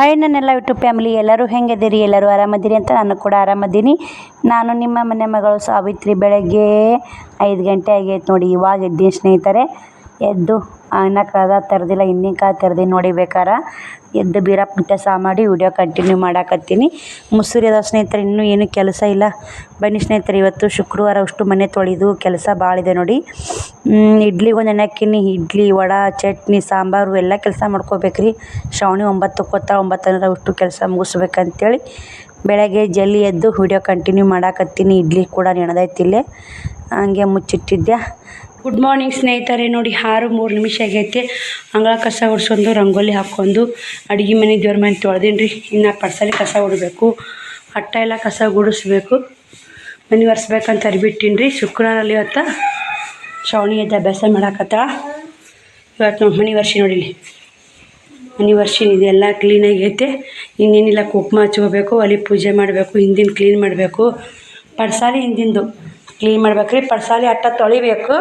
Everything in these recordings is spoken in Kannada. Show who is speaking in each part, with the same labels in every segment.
Speaker 1: ಹಾಯ್ ನನ್ನೆಲ್ಲ ಯೂಟ್ಯೂಬ್ ಫ್ಯಾಮಿಲಿ ಎಲ್ಲರೂ ಹೆಂಗಿದ್ದೀರಿ? ಎಲ್ಲರೂ ಆರಾಮದ್ದೀರಿ ಅಂತ ನಾನು ಕೂಡ ಆರಾಮದ್ದೀನಿ. ನಾನು ನಿಮ್ಮ ಮನೆ ಮಗಳು ಸಾವಿತ್ರಿ. ಬೆಳಗ್ಗೆ 5 ಗಂಟೆ ಆಗೈತೆ ನೋಡಿ. ಇವಾಗ ಎದ್ದೀನಿ ಸ್ನೇಹಿತರೆ. ಎದ್ದು ಅನ್ನ ಕಾದ ತರದಿಲ್ಲ, ಹಿಂದಿನ ಕಾದ ತರದೀನಿ ನೋಡಿ. ಬೇಕಾರೆ ಎದ್ದು ಬೀರಪ್ಪ ಕೆಲಸ ಮಾಡಿ ವಿಡಿಯೋ ಕಂಟಿನ್ಯೂ ಮಾಡಾಕತ್ತೀನಿ. ಮುಸುರಿ ಅದಾವ ಸ್ನೇಹಿತರೆ, ಇನ್ನೂ ಏನು ಕೆಲಸ ಇಲ್ಲ. ಬನ್ನಿ ಸ್ನೇಹಿತರೆ, ಇವತ್ತು ಶುಕ್ರವಾರ ಅಷ್ಟು ಮನೆ ತೊಳೆದು ಕೆಲಸ ಭಾಳ ಇದೆ ನೋಡಿ. ಇಡ್ಲಿ ಒಂದು ಎಣ್ಣೆಕ್ಕಿನಿ, ಇಡ್ಲಿ ವಡೆ ಚಟ್ನಿ ಸಾಂಬಾರು ಎಲ್ಲ ಕೆಲಸ ಮಾಡ್ಕೋಬೇಕ್ರಿ. ಶ್ರಾವಣಿ 9ಕ್ಕೆ ಹೋಗ್ತಾಳೆ, 9 ಅಷ್ಟು ಕೆಲಸ ಮುಗಿಸ್ಬೇಕಂತೇಳಿ ಬೆಳಗ್ಗೆ ಜಲ್ದಿ ಎದ್ದು ವಿಡಿಯೋ ಕಂಟಿನ್ಯೂ ಮಾಡಾಕತ್ತೀನಿ. ಇಡ್ಲಿ ಕೂಡ ನೆನೆದೈತಿಲ್ಲೇ ಹಂಗೆ ಮುಚ್ಚಿಟ್ಟಿದ್ದೆ. ಗುಡ್ ಮಾರ್ನಿಂಗ್ ಸ್ನೇಹಿತರೆ. ನೋಡಿ 6:03 ಆಗೈತೆ. ಅಂಗಳ ಕಸ ಹೊಡ್ಸ್ಕೊಂಡು ರಂಗೋಲಿ ಹಾಕ್ಕೊಂಡು ಅಡುಗೆ ಮನೆ ದೇವ್ರ ಮನೆ ತೊಳೆದೀನಿ ರೀ. ಇನ್ನು ಪರ್ಸಲಿ ಕಸ ಹೊಡಬೇಕು, ಅಟ್ಟ ಎಲ್ಲ ಕಸ ಗುಡಿಸ್ಬೇಕು, ಮನೆ ಒರೆಸ್ಬೇಕಂತ ಅರಿಬಿಟ್ಟಿನಿ ರೀ. ಶುಕ್ರವಾರಲ್ಲಿ ಇವತ್ತು ಶ್ರಾವಣಿ ಎದ್ದು ಅಭ್ಯಾಸ ಮಾಡಾಕತ್ತ. ಇವತ್ತು ನಾವು ಮನೆ ಒರೆಸಿ ನೋಡಿಲಿ, ಮನೆ ಒರೆಸಿನಿ. ಇದೆಲ್ಲ ಕ್ಲೀನಾಗೈತೆ. ಇನ್ನೇನಿಲ್ಲ, ಕುಂಕುಮ ಹಚ್ಕೋಬೇಕು, ಒಲೆ ಪೂಜೆ ಮಾಡಬೇಕು, ಹಿಂದಿನ ಕ್ಲೀನ್ ಮಾಡಬೇಕು, ಪಡ್ಸಾಲಿ ಹಿಂದಿಂದು ಕ್ಲೀನ್ ಮಾಡ್ಬೇಕು ರೀ. ಪಡ್ಸಾಲಿ ಅಟ್ಟ ತೊಳಿಬೇಕು,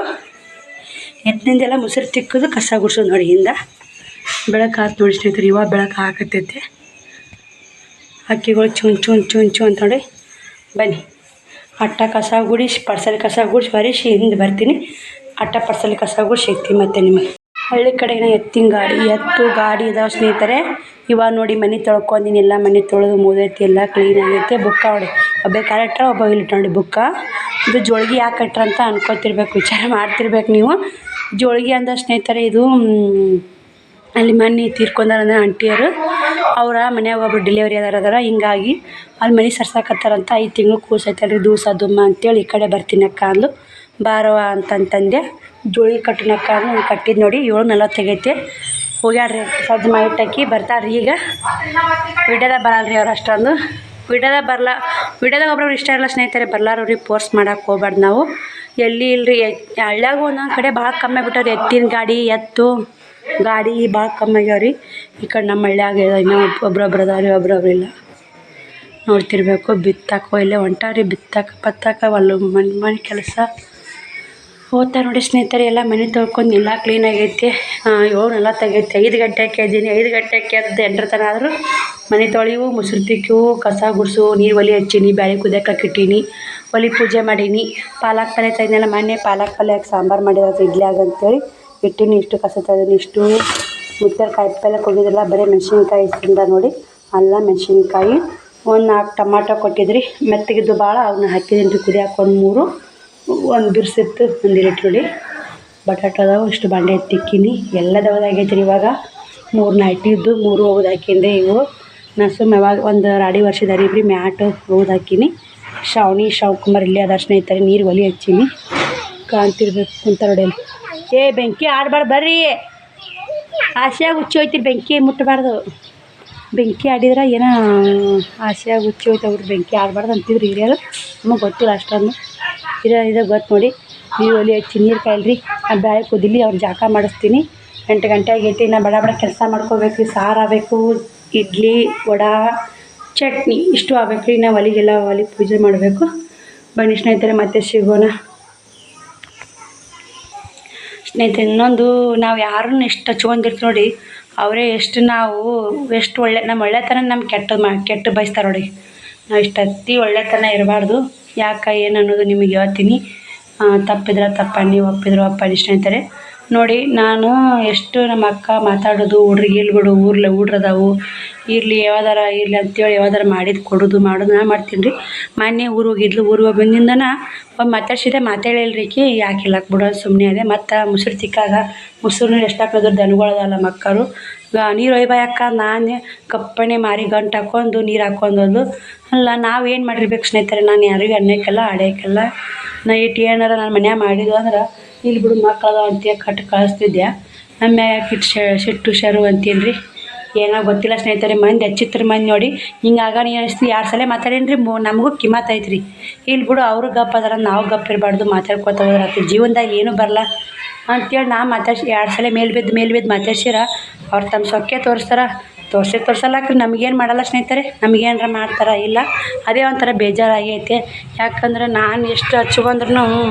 Speaker 1: ಎತ್ತಿನಿಂದೆಲ್ಲ ಮುಸುರು ತಿಕ್ಕೋದು ಕಸ ಗುಡ್ಸೋದು ನೋಡಿ. ಹಿಂದೆ ಬೆಳಕು ಹಾಕಿ ನೋಡಿ ಸ್ನೇಹಿತರೆ. ಇವಾಗ ಬೆಳಕು ಹಾಕತ್ತೈತೆ. ಅಕ್ಕಿಗಳು ಚುಂಚು ಅಂತ ನೋಡಿ. ಬನ್ನಿ ಅಟ್ಟ ಕಸ ಗುಡಿಸಿ, ಪಡ್ಸಲಿ ಕಸ ಗುಡಿಸಿ ಬರೀಸಿ ಹಿಂದೆ ಬರ್ತೀನಿ. ಅಟ್ಟ ಪಡ್ಸಲಿ ಕಸ ಗುಡಿಸಿ ಸಿಗ್ತೀನಿ ಮತ್ತೆ ನಿಮಗೆ. ಹಳ್ಳಿ ಕಡೆಗಿನ ಎತ್ತಿನ ಗಾಡಿ ಇದಾವೆ ಸ್ನೇಹಿತರೆ. ಇವಾಗ ನೋಡಿ ಮನೆ ತೊಳ್ಕೊಂಡಿನಿ, ಎಲ್ಲ ಮನೆ ತೊಳೆದು ಮುದೈತಿ, ಎಲ್ಲ ಕ್ಲೀನ್ ಆಗೈತೆ. ಬುಕ್ಕ ನೋಡಿ, ಒಬ್ಬ ಕರೆಕ್ಟ್ರ ಒಬ್ಬ ಇಲ್ಲಿ ನೋಡಿ ಬುಕ್ಕ. ಇದು ಜೋಳಿಗೆ ಯಾಕೆ ಕಟ್ರ ಅಂತ ಅನ್ಕೋತಿರ್ಬೇಕು, ವಿಚಾರ ಮಾಡ್ತಿರ್ಬೇಕು ನೀವು. ಜೋಳಿಗೆ ಅಂದ ಸ್ನೇಹಿತರೆ, ಇದು ಅಲ್ಲಿ ಮನೆ ತೀರ್ಕೊಂಡಾರ ಆಂಟಿಯರು, ಅವರ ಮನ್ಯಾಗ ಒಬ್ಬರು ಡೆಲಿವರಿ ಅದಾರ. ಹಿಂಗಾಗಿ ಅಲ್ಲಿ ಮನೆ ಸರ್ಸಾಕತ್ತಾರಂತ. 5 ತಿಂಗಳು ಕೂಸೈತಲ್ರಿ, ದೂಸ ದುಮ್ಮ ಅಂತೇಳಿ ಈ ಕಡೆ ಬರ್ತೀನಕ್ಕ ಅಂದು. ಬಾರವ ಅಂತಂತಂದೆ. ಜೋಳಿಗೆ ಕಟ್ಟಿನಕ್ಕ ಅಂದು ಕಟ್ಟಿದ್ದು ನೋಡಿ. 7:40 ಆಗೈತೆ. ಹೋಗ್ಯಾಡ್ರಿ, ಸಜ್ಜು ಮಾಡಿಟ್ಟಾಕಿ ಬರ್ತಾರ್ರಿ. ಈಗ ವಿಡಿಯೋದಾಗ ಬರಲ್ರಿ ಅವ್ರು ಅಷ್ಟೊಂದು. ವಿಡಿಯೋದಾಗ ಒಬ್ಬರು ಇಷ್ಟ ಇಲ್ಲ ಸ್ನೇಹಿತರೆ, ಬರ್ಲಾರವ್ರಿಗೆ ಫೋರ್ಸ್ ಮಾಡೋಕೆ ಹೋಗ್ಬಾರ್ದು ನಾವು. ಎಲ್ಲಿ ಇಲ್ಲರಿ, ಹಳ್ಳ್ಯಾಗ ಒಂದೊಂದು ಕಡೆ ಭಾಳ ಕಮ್ಮಿ ಆಗ್ಬಿಟ್ಟವ್ರಿ. ಎತ್ತಿನ ಗಾಡಿ ಭಾಳ ಕಮ್ಮಿ ಆಗ್ಯಾವ್ರಿ. ಈ ಕಡೆ ನಮ್ಮ ಹಳ್ಳ್ಯಾಗ ಇನ್ನೂ ಒಬ್ರೊಬ್ರು ಅದಾವ್ರಿ, ಒಬ್ರೊಬ್ರು ಇಲ್ಲ. ನೋಡ್ತಿರ್ಬೇಕು. ಬಿತ್ತಾಕೋ ಇಲ್ಲೇ ಹೊಂಟಾರಿ, ಪತ್ತಾಕ ಒಲ್ಲ ಮನೆ ಕೆಲಸ ಹೋಗ್ತಾ ನೋಡಿ ಸ್ನೇಹಿತರೆ. ಎಲ್ಲ ಮನೆ ತೊಳ್ಕೊಂಡು ಎಲ್ಲ ಕ್ಲೀನ್ ಆಗೈತಿ. 7:40 ಆಗೈತಿ. 5 ಗಂಟೆಗೆ ಎದ್ದೀನಿ. 5 ಗಂಟೆಗೆ ಎದ್ದು 8 ತನಕ ಆದರೂ ಮನೆ ತೊಳೆವು, ಮುಸುರು ತಿಕ್ಕಿವು, ಕಸ ಗುಡಿಸು, ನೀರು ಒಲೆ ಹಚ್ಚೀನಿ, ಬ್ಯಾಳೆ ಕುದಿಯಕ್ಕೆ ಇಟ್ಟೀನಿ, ಒಲೆ ಪೂಜೆ ಮಾಡೀನಿ. ಪಾಲಕ್ ಪಲ್ಯ ತಂದಿದ್ದೆಲ್ಲ ಮೊನ್ನೆ ಪಾಲಕ್ ಪಲ್ಯಕ್ಕೆ ಸಾಂಬಾರು ಮಾಡಿರೋದು ಇಡ್ಲಿಯಾಗ ಅಂತೇಳಿ ಇಟ್ಟೀನಿ. ಇಷ್ಟು ಕಸ ತಂದೀನಿ. ಇಷ್ಟು ಮುತ್ತಲ್ ಕಾಯಿ ಪಲ್ಯಕ್ಕೆ ಹೋಗಿದ್ರಲ್ಲ, ಬರೀ ಮೆಣಸಿನ್ಕಾಯಿ ತಿಂದ ನೋಡಿ. ಅಲ್ಲ ಮೆಣಸಿನ್ಕಾಯಿ, ಒಂದು 4 ಟಮಾಟೊ ಕೊಟ್ಟಿದ್ರಿ, ಮೆತ್ತಗಿದ್ದು ಭಾಳ ಅವನ್ನ ಹಾಕಿದ್ದೀನಿ ರೀ ಕುದಿಯಾಕೆ. ಒಂದು ಬಿರ್ಸಿತ್ತು, ಒಂದು ಇಟ್ಕೊಳ್ಳಿ. ಬಟಾಟೆ ಅದಾವು, ಇಷ್ಟು ಬಾಂಡೆ ತಿಕ್ಕಿನಿ. ಎಲ್ಲದವದಾಗೈತೆ ರೀ. ಇವಾಗ 3 ನೈಟಿ ಇದ್ದು 3 ಹೋಗೋದು ಹಾಕೀನಿ. ಇವು ನಾನು ಸುಮ್ಮ ಯಾವಾಗ ಒಂದು ರಾಡಿ ವರ್ಷದ ಅರಿಬ್ರಿ ಮ್ಯಾಟ್ ಹೋಗೋದು ಹಾಕೀನಿ. ಶಾವ್ಕುಮಾರ್ ಇಲ್ಲೇ ಅದಾರ ಸ್ನೇಹಿತರೆ. ನೀರು ಒಲೆ ಹಚ್ಚೀನಿ. ಕಾಣ್ತಿರ್ಬೇಕು ಕುಂತ ನೋಡಿ. ಬೆಂಕಿ ಆಡಬಾರ್ದು ಬರ್ರಿ, ಆಸೆಯಾಗಿ ಹುಚ್ಚಿ ಹೋಯ್ತಿರಿ. ಬೆಂಕಿ ಮುಟ್ಟಬಾರ್ದು. ಬೆಂಕಿ ಆಡಿದ್ರೆ ಏನೋ ಆಸೆಯಾಗಿ ಹುಚ್ಚಿ ಹೋಯ್ತವ್ರಿ. ಬೆಂಕಿ ಆಡಬಾರ್ದು ಅಂತಿದ್ರು ಹಿರಿಯರು. ನಮಗೆ ಗೊತ್ತಿಲ್ಲ ಅಷ್ಟೊಂದು. ಇದು ಗೊತ್ತು ನೋಡಿ. ನೀರು ಒಲೆ ಹಚ್ಚಿ ನೀರು ಕಾಯಿಲ್ರಿ, ಆ ಬ್ಯಾಳೆ ಕುದಿಲಿ, ಅವ್ರು ಜಾಕ ಮಾಡಿಸ್ತೀನಿ. 8 ಗಂಟೆ ಆಗೈತಿ. ಇನ್ನು ಬಡ ಕೆಲಸ ಮಾಡ್ಕೋಬೇಕು ರೀ. ಸಾರು ಆಗಬೇಕು, ಇಡ್ಲಿ ವಡೆ ಚಟ್ನಿ ಇಷ್ಟು ಆಗಬೇಕು ರೀ. ನಾವು ಒಲೆ ಪೂಜೆ ಮಾಡಬೇಕು. ಬನ್ನಿ ಸ್ನೇಹಿತರೆ, ಮತ್ತೆ ಸಿಗೋಣ ಸ್ನೇಹಿತರೆ. ಇನ್ನೊಂದು, ನಾವು ಯಾರನ್ನ ಎಷ್ಟು ಹಚ್ಕೊಂಡಿರ್ತೀವಿ ನೋಡಿ, ಅವರೇ ಎಷ್ಟು ಒಳ್ಳೆ ನಮ್ಮ ಒಳ್ಳೆತನ ನಮ್ಗೆ ಕೆಟ್ಟ ಬಯಸ್ತಾರೆ ನೋಡಿ. ನಾವು ಇಷ್ಟು ಅತಿ ಒಳ್ಳೆತನ ಇರಬಾರ್ದು. ಯಾಕೆ ಏನು ಅನ್ನೋದು ನಿಮಗೆ ಹೇಳ್ತೀನಿ. ತಪ್ಪಿದ್ರೆ ತಪ್ಪಣ್ಣಿ, ಒಪ್ಪಿದ್ರೆ ಒಪ್ಪಣ್ಣಿ ಸ್ನೇಹಿತರೆ. ನೋಡಿ, ನಾನು ಎಷ್ಟು ನಮ್ಮ ಅಕ್ಕ ಮಾತಾಡೋದು, ಹುಡ್ರಿಗೆ ಇಲ್ಬಿಡು, ಹುಡ್ರದಾವು ಇರಲಿ ಅಂತೇಳಿ ಯಾವ್ದಾರ ಮಾಡೋದು ನಾನು ಮಾಡ್ತೀನಿ ರೀ. ಮೊನ್ನೆ ಊರಿಗೆ ಬಂದಿಂದನ ಒಬ್ಬ ಮಾತಾಡ್ಸಿದೆ, ಮಾತಾಡಿಲ್ರಿ ಆಕಿ. ಯಾಕೆ ಇಲ್ಲಕ್ಕೆ ಬಿಡೋದು ಸುಮ್ಮನೆ ಅದೇ. ಮತ್ತು ಮುಸುರು ತಿಕ್ಕಾಗ ಮುಸುರು ನೀರು ಎಷ್ಟು ಹಾಕೋದು, ದನಗಳದಲ್ಲ ಮಕ್ಕಳು. ನೀರು ಒಯ್ಬಾಯಕ್ಕ ನಾನೇ ಕಪ್ಪಣೆ ಮಾರಿ ಗಂಟು ಹಾಕ್ಕೊಂಡು ನೀರು ಹಾಕ್ಕೊಂಡೋದು ಅಲ್ಲ. ನಾವೇನು ಮಾಡಿರ್ಬೇಕು ಸ್ನೇಹಿತರೆ. ನಾನು ಯಾರಿಗೂ ಅನ್ನೋಕ್ಕೆಲ್ಲ ಆಡೋಕ್ಕೆಲ್ಲ ನೈಟ್ ಏನಾರ ನಾನು ಮನ್ಯಾಗ ಮಾಡಿದ್ವು ಅಂದ್ರೆ ಇಲ್ಲಿ ಬಿಡು ಮಕ್ಕಳದ ಅಂತ ಕಳಿಸ್ತಿದ್ದೆ. ನಮ್ಮ ಯಾಕೆ ಸಿಟ್ಟು ಶರು ಅಂತೀನಿ ರೀ. ಏನೋ ಗೊತ್ತಿಲ್ಲ ಸ್ನೇಹಿತರೆ. ಮಂದಿ ಹಚ್ಚಿತ್ರ ಮಂದಿ ನೋಡಿ ಹಿಂಗಾಗ ನೀ ಅನಿಸ್ತೀನಿ. 2 ಸಲ ಮಾತಾಡೀನಿ ರೀ. ನಮಗೂ ಕಿಮ್ಮತ್ ಐತೆ ರೀ. ಇಲ್ಲಿ ಬಿಡು, ಅವರು ಗಪ್ ಅದರ, ನಾವು ಗಪ್ ಇರಬಾರ್ದು. ಮಾತಾಡ್ಕೊತ ಹೋದ್ರೆ ಆಯ್ತು. ಜೀವನದಾಗ ಏನೂ ಬರಲ್ಲ ಅಂತೇಳಿ ನಾ ಮಾತಾಡ್ಸಿ 2 ಸಲ ಮೇಲ್ ಬಿದ್ದು ಮಾತಾಡ್ಸಿರ ಅವ್ರು ತಮ್ಮ ಸೊಕ್ಕೆ ತೋರ್ಸಲ್ಲಕ್ರಿ. ನಮಗೇನು ಮಾಡಲ್ಲ ಸ್ನೇಹಿತರೆ. ನಮಗೇನಾರ ಮಾಡ್ತಾರ ಇಲ್ಲ, ಅದೇ ಒಂಥರ ಬೇಜಾರಾಗೈತೆ. ಯಾಕಂದ್ರೆ ನಾನು ಎಷ್ಟು ಹಚ್ಕೊಂಡ್ರು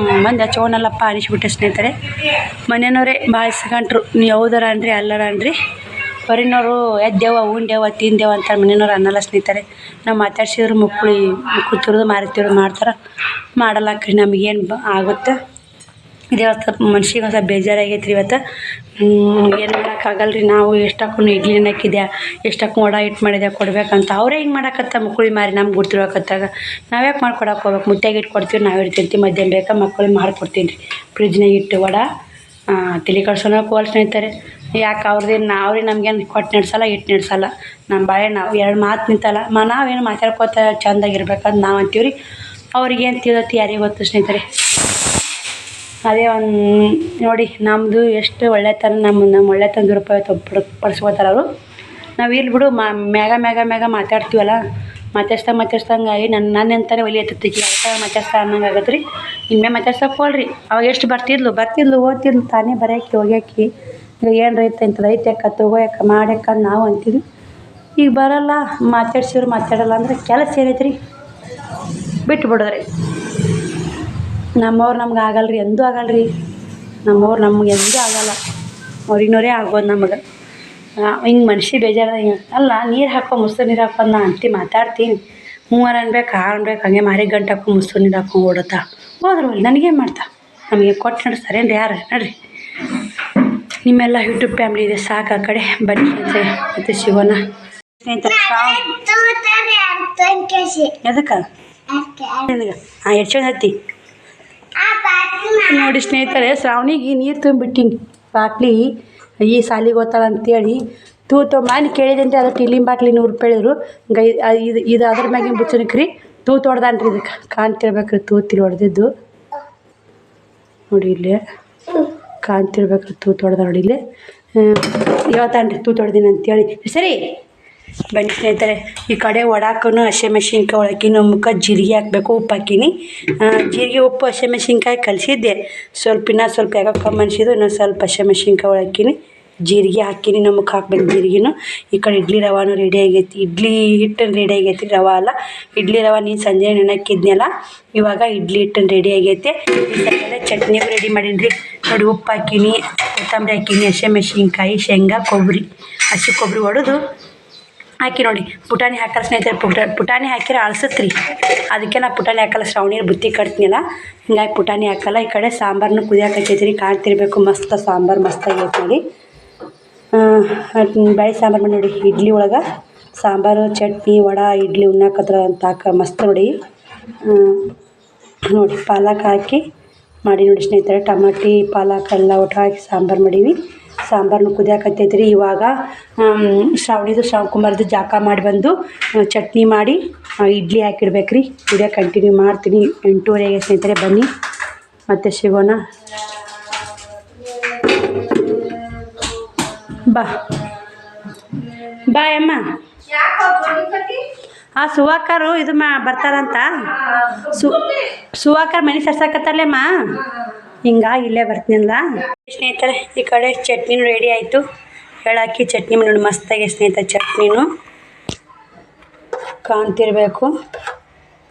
Speaker 1: ಮಂದಿ ಹಚ್ಕೊಳಲ್ಲಪ್ಪ ಅನಿಸ್ಬಿಟ್ಟೆ ಸ್ನೇಹಿತರೆ. ಮನೆಯವ್ರೇ ಭಾಳ ಇಸ್ಕೊಂಡ್ರು. ನೀವು ಹೌದರ ಅನ್ರಿ ಅಲ್ಲರ ಅನ್ರಿ. ಹೊರಿನವರು ಎದ್ದೇವ ಉಂಡೇವ ತಿಂದೇವ ಅಂತ ಮನೆಯವ್ರು ಅನ್ನಲ್ಲ ಸ್ನೇಹಿತರೆ. ನಾವು ಮಾತಾಡ್ಸಿದ್ರು ಮುಕ್ಕಳಿ ತುರಿದು ಮಾರಿತಿರೋದು ಮಾಡ್ತಾರೆ, ಮಾಡಲ್ಲಕ್ರಿ ನಮಗೇನು ಆಗುತ್ತೆ. ಇದೇ ಸ್ವಲ್ಪ ಮನ್ಸಿಗೆ ಒಂದು ಸ್ವಲ್ಪ ಬೇಜಾರಾಗೈತೆ ರೀ ಇವತ್ತು. ಏನು ಮಾಡೋಕ್ಕಾಗಲ್ಲ ರೀ. ನಾವು ಎಷ್ಟು ಹಾಕೊಂಡು ಇಡ್ಲಿ ಹಾಕಿದ್ಯಾ, ಎಷ್ಟು ಹಾಕೊಂಡು ವಡ ಹಿಟ್ಟು ಮಾಡಿದ್ಯಾ ಕೊಡ್ಬೇಕಂತ ಅವರೇ ಹಿಂಗೆ ಮಾಡಕತ್ತ ಮುಕ್ಕಳಿ ಮಾರಿ ನಮ್ಗೆ ಗುಡ್ತಿರೋಕತ್ತಾಗ ನಾವು ಯಾಕೆ ಮಾಡ್ಕೊಡಕ್ಕೆ ಹೋಗ್ಬೇಕು. ಮುತ್ತೆಗೆ ಇಟ್ಟು ಕೊಡ್ತೀವಿ, ನಾವು ಇಡ್ತಿರ್ತೀವಿ. ಮಧ್ಯಾಹ್ನ ಬೇಕಾ ಮಕ್ಕಳಿಗೆ ಮಾಡಿಕೊಡ್ತೀನಿ ರೀ. ಫ್ರಿಜ್ನಾಗ ಇಟ್ಟು ವಡ ತಲೆ ಕಳ್ಸೋಣಕ್ಕೆ ಹೋಲ್ ಸ್ನೇಹಿತರೆ. ಯಾಕೆ ಅವ್ರದ್ದೇನು ಅವ್ರಿಗೆ ನಮ್ಗೇನು ಕೊಟ್ಟು ನಡೆಸಲ್ಲ, ಇಟ್ಟು ನಡೆಸಲ್ಲ. ನಮ್ಮ ಬಾಳೆ ನಾವು ಎರಡು ಮಾತು ನಿಂತಲ್ಲ ನಾವೇನು ಮಾತಾಡ್ಕೋತ ಚೆಂದಾಗಿರ್ಬೇಕಂತ ನಾವು ಅಂತೀವಿ ರೀ. ಅವ್ರಿಗೇನು ತಿಳಿದತಿ ಯಾರಿಗೆ ಗೊತ್ತು ಸ್ನೇಹಿತರೆ. ಅದೇ ಒಂದು ನೋಡಿ ನಮ್ಮದು ಎಷ್ಟು ಒಳ್ಳೆತನ ನಮ್ಮ ಒಳ್ಳೆತನ ದುರುಪಯೋಗ ಪಡಿಸ್ಕೋತಾರೆ ಅವರು. ನಾವು ಇಲ್ಲಿ ಬಿಡು ಮ್ಯಾಗ ಮಾತಾಡ್ತೀವಲ್ಲ, ಮಾತಾಡ್ಸ್ದಂಗಾಗಿ ನನ್ನ ಅಂತಾನೆ ಒಲಿ ಎತ್ತತ್ತಿಗೆ ಆಯ್ತಾ ಮಾತಾಡ್ಸ್ತಾ ಅನ್ನಂಗೆ ಆಗತ್ತೆ ರೀ. ಇನ್ಮೇ ಮಾತಾಡ್ಸಕ್ಕೆ ಹೋಲ್ರಿ. ಅವಾಗ ಎಷ್ಟು ಬರ್ತಿದ್ಲು ಓದ್ತಿದ್ಲು ತಾನೇ ಬರೋಕ್ಕೆ ಹೋಗ್ಯಾಕಿ. ಈಗ ಏನು ರೈತ ಇಂಥದ್ದು ಐತ್ಯಾಕ ತಗೋಯಕ್ಕ ಮಾಡ್ಯಾಕ ನಾವು ಅಂತೀವಿ. ಈಗ ಬರಲ್ಲ, ಮಾತಾಡ್ಸಿದ್ರು ಮಾತಾಡಲ್ಲ ಅಂದ್ರೆ ಕೆಲಸ ಏನೈತೆ ರೀ, ಬಿಟ್ಟು ಬಿಡೋದ್ರಿ. ನಮ್ಮವ್ರು ನಮ್ಗೆ ಆಗಲ್ಲ ರೀ, ಎಂದೂ ಆಗಲ್ಲ ರೀ. ನಮ್ಮವ್ರು ನಮ್ಗೆ ಎಂದೂ ಆಗಲ್ಲ, ಹೊರಿನವರೇ ಆಗ್ಬೋದು ನಮಗೆ. ಹಿಂಗೆ ಮನುಷ್ಯ ಬೇಜಾರ ಅಲ್ಲ. ನೀರು ಹಾಕೋ ಮುಸ್ರು ನೀರು ಹಾಕೊಂಡು ನಾ ಅಂತಿ ಮಾತಾಡ್ತೀನಿ. ಮೂವರು ಅನ್ಬೇಕು ಅನ್ಬೇಕು ಹಂಗೆ ಮಾರಿ ಗಂಟು ಹಾಕೋ ಮುಸ್ರು ನೀರು ಹಾಕೊಂಡು ಓಡುತ್ತಾ ಹೋದ್ರು ಅಲ್ಲಿ ನನಗೇನು ಮಾಡ್ತಾ. ನಮಗೆ ಕೊಟ್ಟು ನಡೆಸ್ತಾರೇನು ರೀ ಯಾರು ನೋಡ್ರಿ. ನಿಮ್ಮೆಲ್ಲ ಯೂಟ್ಯೂಬ್ ಫ್ಯಾಮ್ಲಿ ಇದೆ ಸಾಕು. ಆ ಕಡೆ ಬನ್ನಿ ಸ್ನೇಹಿತರೆ, ಮತ್ತು ಸಿಗೋಣ ಸ್ನೇಹಿತರೆ. ಎದಕ್ಕೆ ಎಡ್ಚೊಂದು ಹತ್ತಿ ನೋಡಿ ಸ್ನೇಹಿತರೆ. ಶ್ರಾವಣಿಗೆ ನೀರು ತುಂಬಿಟ್ಟಿನಿ ಬಾಟ್ಲಿ. ಈ ಸಾಲಿಗೆ ಹೋಗ್ತಾಳೆ ಅಂತೇಳಿ ನಾನು ಕೇಳಿದಂತೆ ಅದು ಟಿಲ್ಲಿನ ಬಾಟ್ಲಿ 100 ರೂಪಾಯಿ ಹೇಳಿದ್ರು. ಇದು ಅದ್ರ ಮ್ಯಾಗಿನ ಬುಚ್ಚನಿಕ್ ರೀ ಹೊಡ್ದಾನ್ರಿ. ಇದಕ್ಕೆ ಕಾಣ್ತಿರ್ಬೇಕ್ರಿ ತೂತಿರಿ ಹೊಡೆದಿದ್ದು ನೋಡಿ. ಇಲ್ಲೇ ಕಾಣ್ತಿರ್ಬೇಕ್ರಿ ಹೊಡೆದ ನೋಡಿ. ಇಲ್ಲೇ ಹೇಳ್ತಾನ್ರಿ ಹೊಡೆದೀನಿ ಅಂತೇಳಿ. ಸರಿ ಬನ್ನಿ ಸ್ನೇಹಿತರೆ. ಈ ಕಡೆ ವಡಾಕೂ ಹಸಿಮೆಣ್ಸಿನ್ಕಾಯಿ ಒಳಕಿ ನಮ್ಗೆ ಜೀರಿಗೆ ಹಾಕಬೇಕು, ಉಪ್ಪು ಹಾಕೀನಿ. ಜೀರಿಗೆ ಉಪ್ಪು ಹಸಿಮೆಣ್ಸಿನ್ಕಾಯಿ ಕಲಿಸಿದ್ದೆ. ಇನ್ನೂ ಸ್ವಲ್ಪ ಯಾಕೆ ಕಮ್ಮಿ ಅನಿಸಿದ್ದು. ಇನ್ನೊಂದು ಸ್ವಲ್ಪ ಹಸಿಮೆಣ್ಸಿನ್ಕಾಯಿ ಒಳಕೀನಿ, ಜೀರಿಗೆ ಹಾಕೀನಿ. ನಮಗೆ ಹಾಕ್ಬೇಕು ಜೀರಿಗೆನು. ಈ ಕಡೆ ಇಡ್ಲಿ ರವಾನು ರೆಡಿ ಆಗೈತಿ. ಇಡ್ಲಿ ಹಿಟ್ಟನ್ನು ರೆಡಿ ಆಗೈತಿ, ರವೆ ಅಲ್ಲ ಇಡ್ಲಿ ರವೆ. ನೀನು ಸಂಜೆ ನೆನಕ್ಕಿದ್ನಲ್ಲ, ಇವಾಗ ಇಡ್ಲಿ ಹಿಟ್ಟನ್ನು ರೆಡಿ ಆಗೈತೆ. ಈ ಕಡೆ ಚಟ್ನಿಗೂ ರೆಡಿ ಮಾಡೀನಿ ರೀ ನೋಡಿ. ಉಪ್ಪು ಹಾಕೀನಿ, ಕೊತ್ತಂಬರಿ ಹಾಕೀನಿ, ಹಸಿಮೆಣ್ಸಿನ್ಕಾಯಿ, ಶೇಂಗಾ, ಕೊಬ್ಬರಿ, ಹಸಿ ಕೊಬ್ಬರಿ ಹೊಡೆದು ಹಾಕಿ ನೋಡಿ. ಪುಟಾಣಿ ಹಾಕಲ್ಲ ಸ್ನೇಹಿತರೆ. ಪುಟಾಣಿ ಹಾಕಿದ್ರೆ ಅಳ್ಸತ್ರಿ, ಅದಕ್ಕೆ ನಾ ಪುಟಾಣಿ ಹಾಕಲ್ಲ. ಶ್ರಾವಣಿಯರು ಬುತ್ತಿ ಕಟ್ತೀನಲ್ಲ ಹಿಂಗಾಗಿ ಪುಟಾಣಿ ಹಾಕಲ್ಲ. ಈ ಕಡೆ ಸಾಂಬಾರನ್ನು ಕುದಿಯಾಕತ್ತೈತಿ ರೀ. ಕಾಣ್ತಿರ್ಬೇಕು ಮಸ್ತ್ ಸಾಂಬಾರು ಮಸ್ತಾಗೈತೆ ನೋಡಿ. ಬೇಳೆ ಸಾಂಬಾರು ಮಾಡಿ ನೋಡಿ. ಇಡ್ಲಿ ಒಳಗೆ ಸಾಂಬಾರು, ಚಟ್ನಿ, ವಡ, ಇಡ್ಲಿ ಉಣ್ಣಾಕತ್ರ ಅಂತ ಮಸ್ತ್ ನೋಡಿ. ನೋಡಿ ಪಾಲಕ್ ಹಾಕಿ ಮಾಡಿ ನೋಡಿ ಸ್ನೇಹಿತರೆ. ಟಮಾಟಿ ಪಾಲಕ್ ಎಲ್ಲ ಒಟ್ಟು ಹಾಕಿ ಸಾಂಬಾರು ಮಾಡೀವಿ. ಸಾಂಬಾರನ್ನು ಕುದಿಯಾಕತ್ತೈತಿ ರೀ. ಇವಾಗ ಶ್ರಾವಣಿದು ಕುಮಾರ್ದು ಜಾಕ ಮಾಡಿ ಬಂದು ಚಟ್ನಿ ಮಾಡಿ ಇಡ್ಲಿ ಹಾಕಿಡ್ಬೇಕು ರೀ. ವಿಡಿಯೋ ಕಂಟಿನ್ಯೂ ಮಾಡ್ತೀನಿ 8:30ಗೆ ಸ್ನೇಹಿತರೆ. ಬನ್ನಿ ಮತ್ತೆ ಸಿಗೋಣ. ಬಾಯ್ ಅಮ್ಮ. ಸುವಾಕರು ಇದು ಬರ್ತಾರಂತ. ಸುವಾಕರ್ ಮನೆ ಸರ್ಸಾಕತ್ತಾರಲ್ಲಮ್ಮ, ಹಿಂಗಾಗಿ ಇಲ್ಲೇ ಬರ್ತೀನಲ್ಲ ಸ್ನೇಹಿತರೆ. ಈ ಕಡೆ ಚಟ್ನಿನೂ ರೆಡಿ ಆಯಿತು. ಹೇಳಾಕಿ ಚಟ್ನಿ ನೋಡಿ ಮಸ್ತಾಗಿ ಸ್ನೇಹಿತರೆ. ಚಟ್ನಿನೂ ಕಾಣ್ತಿರ್ಬೇಕು.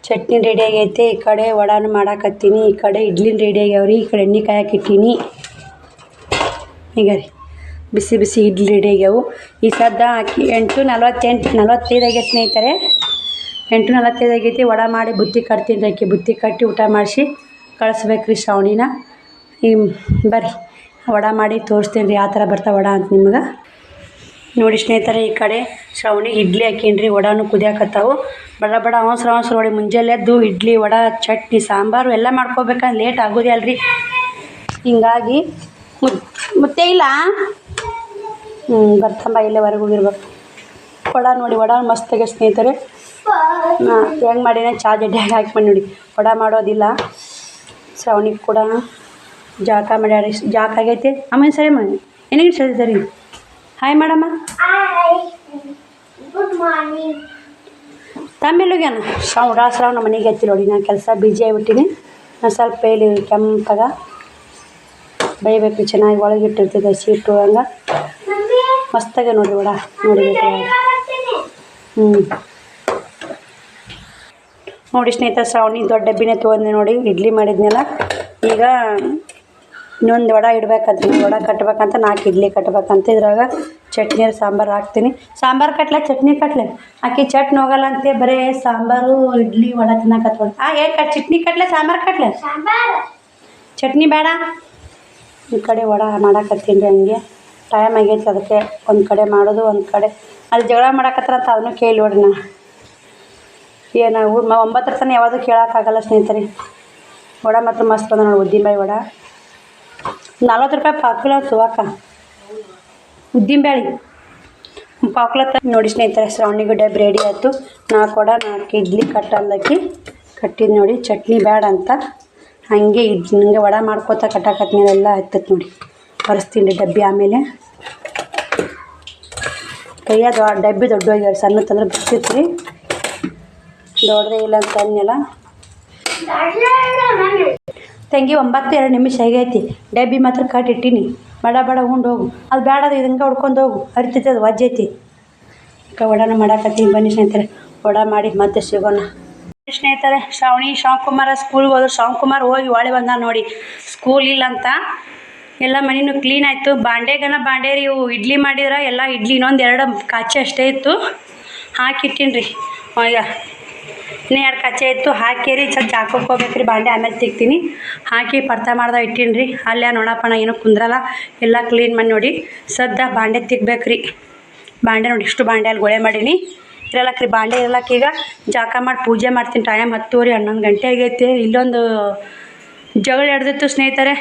Speaker 1: ಚಟ್ನಿ ರೆಡಿ ಆಗೈತೆ. ಈ ಕಡೆ ವಡಾನು ಮಾಡಾಕತ್ತೀನಿ. ಈ ಕಡೆ ಇಡ್ಲಿನ ರೆಡಿ ಆಗ್ಯಾವ್ರಿ. ಈ ಕಡೆ ಎಣ್ಣೆ ಕಾಯಕ್ಕೆ ಇಟ್ಟೀನಿ. ಈಗ ರೀ ಬಿಸಿ ಬಿಸಿ ಇಡ್ಲಿ ರೆಡಿ ಆಗ್ಯಾವು. ಈ ಸದ್ದ ಹಾಕಿ 8:45 ಆಗೈತೆ ಸ್ನೇಹಿತರೆ. 8:45 ಆಗೈತಿ. ವಡ ಮಾಡಿ ಬುತ್ತಿ ಕಟ್ತೀನಿ. ಆಕೆ ಬುತ್ತಿ ಕಟ್ಟಿ ಊಟ ಮಾಡಿಸಿ ಕಳಿಸ್ಬೇಕ್ರಿ ಶ್ರಾವಣಿನ. ಈ ಬರ್ರಿ ವಡ ಮಾಡಿ ತೋರಿಸ್ತೀನಿ ರೀ ಯಾವ ಥರ ಬರ್ತಾವೆ ವಡ ಅಂತ ನಿಮ್ಗೆ ನೋಡಿ ಸ್ನೇಹಿತರೆ. ಈ ಕಡೆ ಶ್ರಾವಣಿಗೆ ಇಡ್ಲಿ ಹಾಕೀನಿ ರೀ. ವಡಾನು ಕುದಿಯಾಕತ್ತಾವು. ಬಡ ಅವಸರ ನೋಡಿ. ಮುಂಜಾನೆ ಎದ್ದು ಇಡ್ಲಿ, ವಡ, ಚಟ್ನಿ, ಸಾಂಬಾರು ಎಲ್ಲ ಮಾಡ್ಕೋಬೇಕಂದ್ರೆ ಲೇಟ್ ಆಗೋದೇ ಅಲ್ರಿ. ಹಿಂಗಾಗಿ ಮುತ್ತೆ ಇಲ್ಲ ಬರ್ತಂಬ ಇಲ್ಲೇ ಹೊರಗೆ ಹೋಗಿರ್ಬೇಕು. ವಡ ನೋಡಿ. ವಡ ಮಸ್ತಾಗೆ ಸ್ನೇಹಿತರೆ. ಹೆಂಗೆ ಮಾಡಿನ ಚಾ ಜಡ್ಡಿಯಾಗಿ ಹಾಕಿ ಮಾಡಿ ನೋಡಿ. ವಡ ಮಾಡೋದಿಲ್ಲ. ಶ್ರಾವಣಿಗೆ ಕೂಡ ಜಾಕ ಮಾಡ್ಯಾರಿ. ಜಾಕ ಆಗೈತೆ ಅಮ್ಮನ ಸರಿ ಮಾಡಿ ಏನೇನು ಸರಿ. ಹಾಯ್ ಮಾಡಮ್ಮ.
Speaker 2: Good morning.
Speaker 1: ತಮ್ಮೆಲ್ಲೋಗ್ಯಾನ ಶ್ರಾವಣ ಮನೆಗೆ ಹಚ್ಚಿ ನೋಡಿ. ನಾನು ಕೆಲಸ ಬಿಜಿ ಆಗಿಬಿಟ್ಟಿನಿ. ನಾನು ಸ್ವಲ್ಪ ಇಲ್ಲಿ ಕೆಂಪಾಗ ಬೈಬೇಕು ಚೆನ್ನಾಗಿ. ಒಳಗಿಟ್ಟಿರ್ತದೆ ಸೀಟು ಹಂಗೆ ಮಸ್ತಾಗೆ ನೋಡಿ. ವಡ ನೋಡಿಬೇಕು. ನೋಡಿ ಸ್ನೇಹಿತರೆ. ಶ್ರಾವಣಿ ದೊಡ್ಡ ಡಬ್ಬಿನೇ ತೊಗೊಂಡೆ ನೋಡಿ. ಇಡ್ಲಿ ಮಾಡಿದ್ನಲ್ಲ. ಈಗ ಇನ್ನೊಂದು ವಡೆ ಇಡ್ಬೇಕಂತ ವಡೆ ಕಟ್ಬೇಕಂತ 4 ಇಡ್ಲಿ ಕಟ್ಬೇಕಂತ. ಇದ್ರಾಗ ಚಟ್ನಿ ಸಾಂಬಾರು ಹಾಕ್ತೀನಿ. ಸಾಂಬಾರು ಕಟ್ಲೆ ಚಟ್ನಿ ಕಟ್ಲೆ ಆಕೆ ಚಟ್ನಿ ಹೋಗಲ್ಲ ಅಂತೆ, ಬರೀ ಸಾಂಬಾರು ಇಡ್ಲಿ ವಡೆ ತಿನ್ನಕತ್ಕೊಂಡು. ಚಟ್ನಿ ಕಟ್ಲೆ ಸಾಂಬಾರು ಕಟ್ಲೆ ಚಟ್ನಿ ಬೇಡ. ಈ ಕಡೆ ವಡೆ ಮಾಡಾಕತ್ತೀನಿ ರೀ. ಹಂಗೆ ಟೈಮ್ ಆಗೈತಿ, ಅದಕ್ಕೆ ಒಂದು ಕಡೆ ಮಾಡೋದು ಒಂದು ಕಡೆ ಅಲ್ಲಿ ಜಗಳ ಮಾಡಾಕತ್ತಾರ ಅಂತ ಅದನ್ನು ಕೇಳಿ ನೋಡ್ರಿ. ನಾ ಏನು 9 ತನಕ ಯಾವುದು ಕೇಳೋಕ್ಕಾಗಲ್ಲ ಸ್ನೇಹಿತರೆ. ವಡೆ ಮಾತ್ರ ಮಸ್ತ್ ಬಂದ ನೋಡಿ. ಉದ್ದಿನಬೇಳೆ ವಡೆ 40 ರೂಪಾಯಿ ಪಾಕಿಲ ಸುವಾಕ. ಉದ್ದಿನಬೇಳೆ ಪಾಕ್ಲ ನೋಡಿ ಸ್ನೇಹಿತರೆ. ಶ್ರಾವಣಿಗೂ ಡಬ್ಬಿ ರೆಡಿ ಆಯಿತು. 4 ವಡೆ 4 ಇಡ್ಲಿ ಕಟ್ಟಲ್ಲಕ್ಕಿ ಕಟ್ಟಿದ್ದು ನೋಡಿ. ಚಟ್ನಿ ಬೇಡ ಅಂತ ಹಾಗೆ ಹಿಂಗೆ ವಡೆ ಮಾಡ್ಕೋತ ಕಟ್ಟಾಕತ್ಮೇಲೆಲ್ಲ ಆಯ್ತೈತೆ ನೋಡಿ. ಬರೆಸ್ತೀನಿ ಡಬ್ಬಿ. ಆಮೇಲೆ ಕೈಯಾಗ ಡಬ್ಬಿ ದೊಡ್ಡೋಗ್ಯಾವ, ಸಣ್ಣ ತಂದ್ರೆ ಬಿಡ್ತಿತ್ತು ರೀ. ದೊಡ್ಡದೇ ಇಲ್ಲ ಅಂತ ಅಂದೆಲ್ಲ ತಂಗಿ. 9 ನಿಮಿಷ ಆಗೈತಿ. ಡಬ್ಬಿ ಮಾತ್ರ ಕಟ್ಟಿಟ್ಟಿನಿ. ಬಡ ಬಡ ಉಂಡು ಹೋಗು. ಅದು ಬೇಡ, ಅದು ಇದಂಗೆ ಹೊಡ್ಕೊಂಡು ಹೋಗು, ಹರಿತೈತೆ, ಅದು ವಜ್ಜೈತಿ. ವಡೆನ ಮಾಡಾಕತ್ತೀನಿ. ಬನ್ನಿ ಸ್ನೇಹಿತರೆ, ವಡೆ ಮಾಡಿ ಮತ್ತೆ ಸಿಗೋಣ ಸ್ನೇಹಿತರೆ. ಶ್ರಾವಣಕುಮಾರ ಸ್ಕೂಲ್ಗೆ ಹೋದ್ರು. ಶ್ರಾವಣಕುಮಾರ್ ಹೋಗಿ ಒಳ್ಳೆ ಬಂದ ನೋಡಿ. ಸ್ಕೂಲ್ ಇಲ್ಲ ಅಂತ ಎಲ್ಲ ಮನೆಯೂ ಕ್ಲೀನ್ ಆಯಿತು. ಬಾಂಡೆ ರೀ ಇವು ಇಡ್ಲಿ ಮಾಡಿದ್ರೆ ಎಲ್ಲ ಇಡ್ಲಿ ಇನ್ನೊಂದು 2 ಕಾಚೆ ಅಷ್ಟೇ ಇತ್ತು, ಹಾಕಿಟ್ಟಿನಿ ರೀ. ಈಗ ಇನ್ನೂ 2 ಕಾಚೆ ಇತ್ತು, ಹಾಕಿರಿ ಸ್ವಲ್ಪ ಜಾಕೋಕ್ಕೆ ಹೋಗ್ಬೇಕ್ರಿ. ಬಾಂಡೆ ಆಮೇಲೆ ತಿಕ್ತೀನಿ. ಹಾಕಿ ಪರ್ತಾ ಮಾಡ್ದೆ ಇಟ್ಟೀನಿ ರೀ. ಅಲ್ಲೇ ನೋಡಪ್ಪಣ ಏನೂ ಕುಂದ್ರಲ್ಲ, ಎಲ್ಲ ಕ್ಲೀನ್ ಮಾಡಿ ನೋಡಿ. ಸದ್ದ ಬಾಂಡೆ ತಿಕ್ಬೇಕ್ರಿ. ಬಾಂಡೆ ನೋಡಿ ಇಷ್ಟು ಬಾಂಡೆ ಅಲ್ಲಿ ಗೊಳೆ ಮಾಡೀನಿ. ಇರಲ್ಲಕ್ರಿ ಬಾಂಡೆ ಇರಲ್ಲಕ್ಕೆ ಈಗ ಜಾಕ ಮಾಡಿ ಪೂಜೆ ಮಾಡ್ತೀನಿ. ಟೈಮ್ 10 11 ಗಂಟೆ ಆಗೈತೆ. ಇಲ್ಲೊಂದು ಜಗಳ ಹಿಡ್ದಿತ್ತು ಸ್ನೇಹಿತರೆ.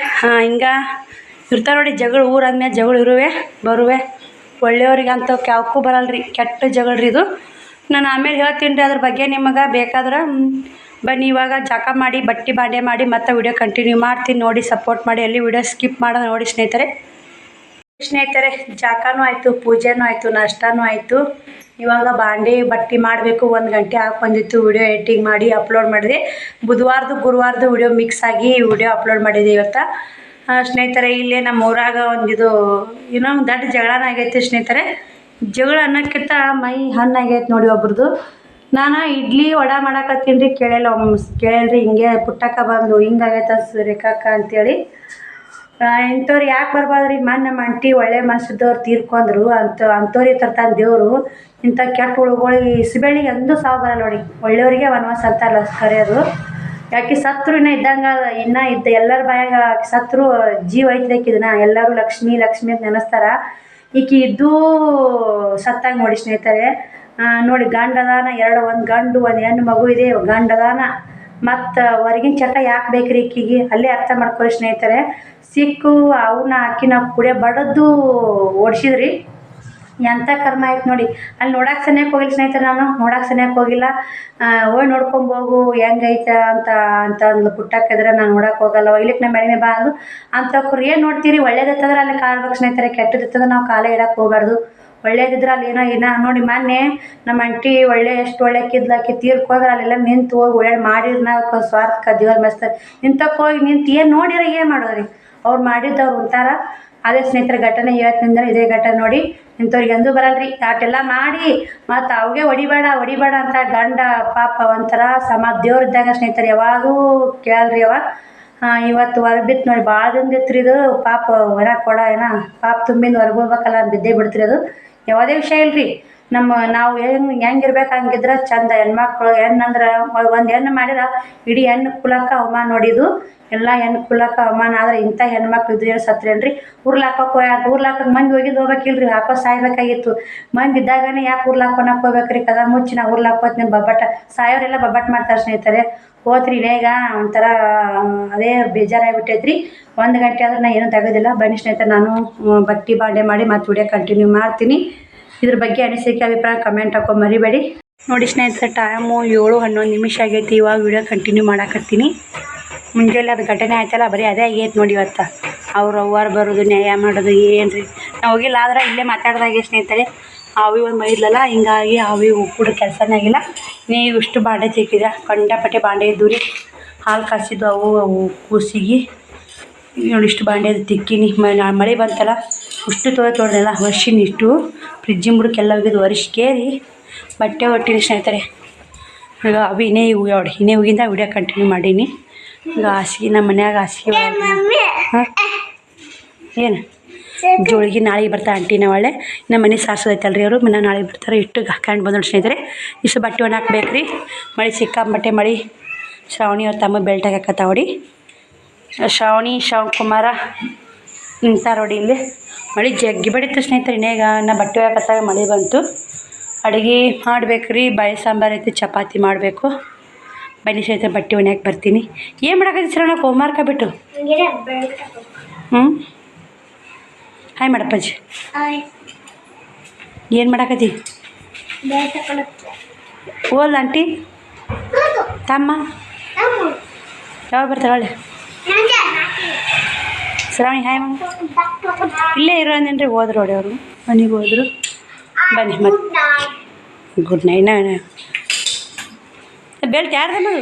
Speaker 1: ಹಿಂಗೆ ಇರ್ತಾರೆ ನೋಡಿ ಜಗಳ. ಊರಾದ್ಮೇಲೆ ಜಗಳ ಬರುವೆ. ಒಳ್ಳೆಯವ್ರಿಗೆ ಅಂತ ಯಾವಕ್ಕೂ ಬರಲ್ರಿ, ಕೆಟ್ಟ ಜಗಳರಿ ಇದು. ನಾನು ಆಮೇಲೆ ಹೇಳ್ತೀನಿ ರೀ ಅದ್ರ ಬಗ್ಗೆ ನಿಮಗೆ ಬೇಕಾದ್ರೆ. ಬನ್ನಿ ಇವಾಗ ಜಾಕ ಮಾಡಿ ಬಟ್ಟೆ ಬಾಂಡೆ ಮಾಡಿ ಮತ್ತೆ ವಿಡಿಯೋ ಕಂಟಿನ್ಯೂ ಮಾಡ್ತೀನಿ. ನೋಡಿ ಸಪೋರ್ಟ್ ಮಾಡಿ, ಎಲ್ಲಿ ವಿಡಿಯೋ ಸ್ಕಿಪ್ ಮಾಡೋದು ನೋಡಿ ಸ್ನೇಹಿತರೆ. ಜಾಕನೂ ಆಯಿತು, ಪೂಜೆನೂ ಆಯಿತು, ನಾಷ್ಟನೂ ಆಯಿತು. ಇವಾಗ ಬಾಂಡೆ ಬಟ್ಟೆ ಮಾಡಬೇಕು. 1 ಗಂಟೆ ಹಾಕಿ ಬಂದಿತ್ತು. ವಿಡಿಯೋ ಎಡಿಟಿಂಗ್ ಮಾಡಿ ಅಪ್ಲೋಡ್ ಮಾಡಿದೆ. ಬುಧವಾರದ್ದು ಗುರುವಾರದ್ದು ವಿಡಿಯೋ ಮಿಕ್ಸ್ ಆಗಿ ವಿಡಿಯೋ ಅಪ್ಲೋಡ್ ಮಾಡಿದೆ ಇವತ್ತು ಸ್ನೇಹಿತರೆ. ಇಲ್ಲೇ ನಮ್ಮ ಊರಾಗ ಒಂದಿದು ಏನೋ ಒಂದು ದೊಡ್ಡ ಜಗಳನ ಆಗೈತೆ ಸ್ನೇಹಿತರೆ. ಜಗಳ ಅನ್ನೋಕ್ಕಿಂತ ಮೈ ಹಣ್ಣಾಗೈತೆ ನೋಡಿ ಒಬ್ರದ್ದು. ನಾನು ಇಡ್ಲಿ ವಡೆ ಮಾಡಾಕತ್ತೀನಿ ರೀ. ಕೇಳಲ್ರಿ ಹಿಂಗೆ ಪುಟ್ಟಕ್ಕ ಬಂದು ಹಿಂಗಾಗೈತೆ ರೇಖಾಕ್ಕ ಅಂತೇಳಿ. ಇಂಥವ್ರು ಯಾಕೆ ಬರ್ಬಾರ್ದ್ರಿ? ನಮ್ಮ ಅಂಟಿ ಒಳ್ಳೆ ಮನಸ್ಸಿದ್ದವ್ರು ತೀರ್ಕೊಂಡ್ರು ಅಂಥವ್ರಿಗೆ ತರ್ತಾನೆ ದೇವರು. ಇಂಥ ಕೆಟ್ಟ ಹುಳುಗಳಿಗೆ ಇಸ್ಬೇಳಿಗೆ ಎಂದೂ ಸಾವು ಬರಲ್ಲ ನೋಡಿ. ಒಳ್ಳೆಯವರಿಗೆ ವನವಾಸ ಅಂತಾರಲ್ಲ ಕರೆಯೋದು. ಯಾಕೆ ಸತ್ರು ಇನ್ನೂ ಇದ್ದ ಎಲ್ಲರ ಬಾಯಾಗ ಸತ್ರು ಜೀವ ಐತಿದಕ್ಕಿದನ್ನ ಎಲ್ಲರೂ ಲಕ್ಷ್ಮಿ ಅಂತ ನೆನೆಸ್ತಾರ. ಈಕಿ ಇದ್ದೂ ಸತ್ತಾಗ ನೋಡಿ ಸ್ನೇಹಿತರೆ. ನೋಡಿ ಗಂಡದಾನ 2, ಒಂದು ಗಂಡು 1 ಹೆಣ್ಣು ಮಗು ಇದೆ. ಗಂಡದಾನ ಮತ್ತು ಹೊರಗಿನ ಚಟ ಯಾಕೆ ಬೇಕ್ರಿ ಈಕಿಗೆ? ಅಲ್ಲೇ ಅರ್ಥ ಮಾಡ್ಕೊರಿ ಸ್ನೇಹಿತರೆ. ಸಿಕ್ಕು ಅವನ್ನ ಆಕಿನ ಕುಡಿಯೋ ಬಡದ್ದು ಓಡಿಸಿದ್ರಿ. ಎಂಥ ಕರ್ಮ ಆಯ್ತು ನೋಡಿ. ಅಲ್ಲಿ ನೋಡಕ್ಕೆ ಸನಿಯಕ್ಕೆ ಹೋಗಿಲ್ಲ ಸ್ನೇಹಿತರೆ. ನಾನು ನೋಡಕ್ಕೆ ಸನಿಯಕ್ಕೆ ಹೋಗಿಲ್ಲ. ಹೋಗಿ ನೋಡ್ಕೊಂಬೋಗು ಹೆಂಗೈತೆ ಅಂತ ಅಂದ್ಲು ಪುಟ್ಟಕ್ಕಿದ್ರೆ. ನಾನು ನೋಡಕ್ಕೆ ಹೋಗಲ್ಲ, ಒಯ್ಲಿಕ್ಕೆ ನಮ್ಮ ಮನೆ ಬಾ ಅಂದು. ಅಂಥವ್ರು ಏನು ನೋಡ್ತೀರಿ? ಒಳ್ಳೇದಿತ್ತಂದ್ರೆ ಅಲ್ಲಿ ಕಾಲ್ಬೇಕು ಸ್ನೇಹಿತರೆ. ಕೆಟ್ಟದಿತ್ತಂದ್ರೆ ನಾವು ಕಾಲೇ ಇಡಕ್ಕೆ ಹೋಗ್ಬಾರ್ದು. ಒಳ್ಳೇದಿದ್ರೆ ಅಲ್ಲಿ ಏನೋ ನೋಡಿ. ಮೊನ್ನೆ ನಮ್ಮ ಅಂಟಿ ಎಷ್ಟು ಒಳ್ಳೆಕಿದ್ಲಾಕಿ ತೀರ್ಕೊಂಡ್ರೆ ಅಲ್ಲೆಲ್ಲ ನಿಂತು ಹೋಗಿ ಒಳ್ಳೆ ಮಾಡಿದ್ರೆ ನಾವು ಸ್ವಾರ್ಥಕ್ಕೆ ದೇವ್ರ ಮೆಸ್ತಾರೆ. ನಿಂತಕ್ಕೆ ಹೋಗಿ ನಿಂತು ಏನು ನೋಡಿರ ಏನು ಮಾಡೋದ್ರಿ? ಅವ್ರು ಮಾಡಿದ್ದವ್ರು ಉಂಟಾರ. ಅದೇ ಸ್ನೇಹಿತರೆ ಘಟನೆ ಹೇಳ್ತಿಂದ್ರೆ ಇದೇ ಘಟನೆ ನೋಡಿ. ಇಂಥವ್ರಿಗೆ ಎಂದೂ ಬರಲ್ರಿ. ಆಟೆಲ್ಲ ಮಾಡಿ ಮತ್ತು ಅವಾಗೆ ಹೊಡಿಬೇಡ ಅಂತ ಗಂಡ ಪಾಪ ಒಂಥರ ದೇವ್ರಿದ್ದಾಗ ಸ್ನೇಹಿತರೆ. ಯಾವಾಗೂ ಕೇಳಲ್ರಿ ಅವ. ಇವತ್ತು ಹೊರಗೆ ಬಿತ್ತು ನೋಡಿ. ಭಾಳ ದಿನದಿತ್ತು ಇದು. ಪಾಪ ಹೊರ ಕೊಡ ಪಾಪ ತುಂಬಿಂದ ಹೊರಗೆ ಹೋಗ್ಬೇಕಲ್ಲ ಬಿದ್ದೇ ಬಿಡ್ತೀರಿ ಅದು. ಯಾವುದೇ ವಿಷಯ ಇಲ್ರಿ. ನಾವು ಹೆಂಗಿರ್ಬೇಕು ಹಂಗಿದ್ರೆ ಚಂದ. ಹೆಣ್ಮಕ್ಳು ಹೆಣ್ಣಂದ್ರೆ ಒಂದು ಹೆಣ್ಣು ಮಾಡಿದ್ರೆ ಇಡೀ ಹೆಣ್ಣು ಕುಲಕ್ಕೆ ಅವಮಾನ ನೋಡಿದು. ಎಲ್ಲ ಹೆಣ್ಣು ಕುಲಕ್ಕೆ ಅವಮಾನ ಆದ್ರೆ ಇಂಥ ಹೆಣ್ಮಕ್ಳು ಇದ್ರೆ ಏನು ಸತ್ರೇನ್ರಿ? ಊರ್ಲಾಕಕ್ಕೆ ಮಂದಿ ಹೋಗ್ಬೇಕಿಲ್ರಿ. ಹಾಕೋ ಸಾಯ್ಬೇಕಾಗಿತ್ತು. ಮಂದಿ ಇದ್ದಾಗನೇ ಯಾಕೆ ಊರ್ಲಾಕೊನಕ್ಕೆ ಹೋಗ್ಬೇಕ್ರಿ? ಕದ ಮುಚ್ಚಿ ನಾ ಊರ್ಲಾಕೋತೀನಿ ಬಬ್ಬಟ್ಟ. ಸಾಯೋರೆಲ್ಲ ಬಬ್ಬಟ್ಟು ಮಾಡ್ತಾರೆ ಸ್ನೇಹಿತರೆ. ಹೋತ್ರಿ ಬೇಗ ಒಂಥರ ಅದೇ ಬೇಜಾರಾಗಿಬಿಟ್ಟೈತ್ರಿ. 1 ಗಂಟೆ ಆದ್ರೆ ನಾ ಏನೂ ತೆಗೋದಿಲ್ಲ. ಬನ್ನಿ ಸ್ನೇಹಿತರೆ, ನಾನು ಬಟ್ಟೆ ಬಾಂಡೆ ಮಾಡಿ ಮತ್ತೆ ವಿಡಿಯೋ ಕಂಟಿನ್ಯೂ ಮಾಡ್ತೀನಿ. ಇದ್ರ ಬಗ್ಗೆ ಅನಿಸಿಕೆ ಅಭಿಪ್ರಾಯ ಕಮೆಂಟ್ ಹಾಕೋ ಮರಿಬೇಡಿ. ನೋಡಿ ಸ್ನೇಹಿತರೆ, ಟೈಮು 7:11 ನಿಮಿಷ ಆಗೈತಿ. ಇವಾಗ ವಿಡಿಯೋ ಕಂಟಿನ್ಯೂ ಮಾಡಾಕತ್ತೀನಿ. ಮುಂಜಾನೆ ಅದು ಘಟನೆ ಆಯ್ತಲ್ಲ, ಬರೀ ಅದೇ ಆಗೈತೆ ನೋಡಿ ಇವತ್ತು. ಅವ್ರು ಬರೋದು ನ್ಯಾಯ ಮಾಡೋದು ಏನು ರೀ? ನಾವು ಹೋಗಿಲ್ಲ ಆದ್ರೆ ಇಲ್ಲೇ ಮಾತಾಡ್ದಾಗೆ ಸ್ನೇಹಿತರೆ. ಆವಿ ಒಂದು ಮೈದ್ಲಲ್ಲ, ಹಿಂಗಾಗಿ ಆವಿ ಕೂಡ ಕೆಲಸನೇ ಆಗಿಲ್ಲ. ನೀವು ಇಷ್ಟು ಬಾಂಡೆ ತೆಗಿದ ಕಂಡಪಟ್ಟೆ ಬಾಂಡೆ ಇದ್ದು ರೀ. ಹಾಲು ಕಾಸಿದ್ದು ಅವು ಕೂಸಿಗೆ ನೋಡಿ. ಇಷ್ಟು ಬಾಂಡೆ ತಿಕ್ಕಿನಿ. ಮಳೆ ಬಂತಲ್ಲ, ಅಷ್ಟು ತೊಳೆದೆಲ್ಲ ವರ್ಷಿನ ಇಷ್ಟು ಫ್ರಿಜ್ಜಿನ ಬುಡಕ್ಕೆಲ್ಲ ಹೋಗಿದ್ದು ವರ್ಷಕ್ಕೇರಿ ಬಟ್ಟೆ ಒಟ್ಟಿನಿ ಸ್ನೇಹಿತರೆ. ಈಗ ಅವು ಇನ್ನೇ ಹೋಗಿಂದ ವಿಡಿಯೋ ಕಂಟಿನ್ಯೂ ಮಾಡೀನಿ. ಈಗ ಹಾಸಿಗೆ ನಮ್ಮ ಮನ್ಯಾಗ ಹಾಸಿಗೆ ಏನು ಜೋಳಿಗೆ ನಾಳೆಗೆ ಬರ್ತಾರೆ ಆಂಟಿನ ಒಳ್ಳೆ ನಮ್ಮ ಮನೆ ಸಾರ್ಸೋದೈತಲ್ರಿ ಅವರು ನಾಳೆಗೆ ಬರ್ತಾರೆ ಇಟ್ಟು ಹಾಕೊಂಡು ಬಂದು ನೋಡಿ ಸ್ನೇಹಿತರೆ ಇಷ್ಟು ಬಟ್ಟೆ ಒಣ ಹಾಕ್ಬೇಕು ರೀ ಮಳೆ ಸಿಕ್ಕಾಪಟ್ಟೆ ಮಳೆ ಶ್ರಾವಣಿ ಅವ್ರ ತಮ್ಮ ಬೆಲ್ಟ್ ಹಾಕತ್ತಾವಡಿ ಶ್ರಾವಣಿ ಕುಮಾರ ನಿಂತಾರ ನೋಡಿ ಇಲ್ಲಿ ಮಳೆ ಜಗ್ಗಿ ಬಡಿತು ಸ್ನೇಹಿತರೆ ಇನ್ನೇಗ ನಾ ಬಟ್ಟೆ ಹಾಕತ್ತಾಗ ಮಳೆ ಬಂತು ಅಡುಗೆ ಮಾಡ್ಬೇಕು ರೀ ಬಾಯಿ ಸಾಂಬಾರು ಐತಿ ಚಪಾತಿ ಮಾಡಬೇಕು ಬನ್ನಿ ಸ್ನೇಹಿತರೆ ಬಟ್ಟೆ ಒಣಕ್ಕೆ ಬರ್ತೀನಿ ಏನು ಮಾಡಕತ್ತಿ ಶ್ರವಣ ಹೋಮ್ವರ್ಕ ಬಿಟ್ಟು ಹಾಯ್ ಮಾಡಪ್ಪಾಜಿ ಏನು ಮಾಡಕತ್ತಿ ಓಲ್ ಆಂಟಿ ತಮ್ಮ ಯಾವಾಗ ಬರ್ತಾರೆ ಒಳ್ಳೆ ಶ್ರಾವಣಿ ಹಾಯ್ ಮಮ್ಮ ಇಲ್ಲೇ ಇರೋದೇನ್ರಿ ಹೋದ್ರು ನೋಡಿ ಅವರು ಮನೆಗೆ ಹೋದ್ರು ಬನ್ನಿ ಮತ್ತೆ ಗುಡ್ ನೈಟ್ ಬೆಲ್ಟ್ ಯಾರ್ದು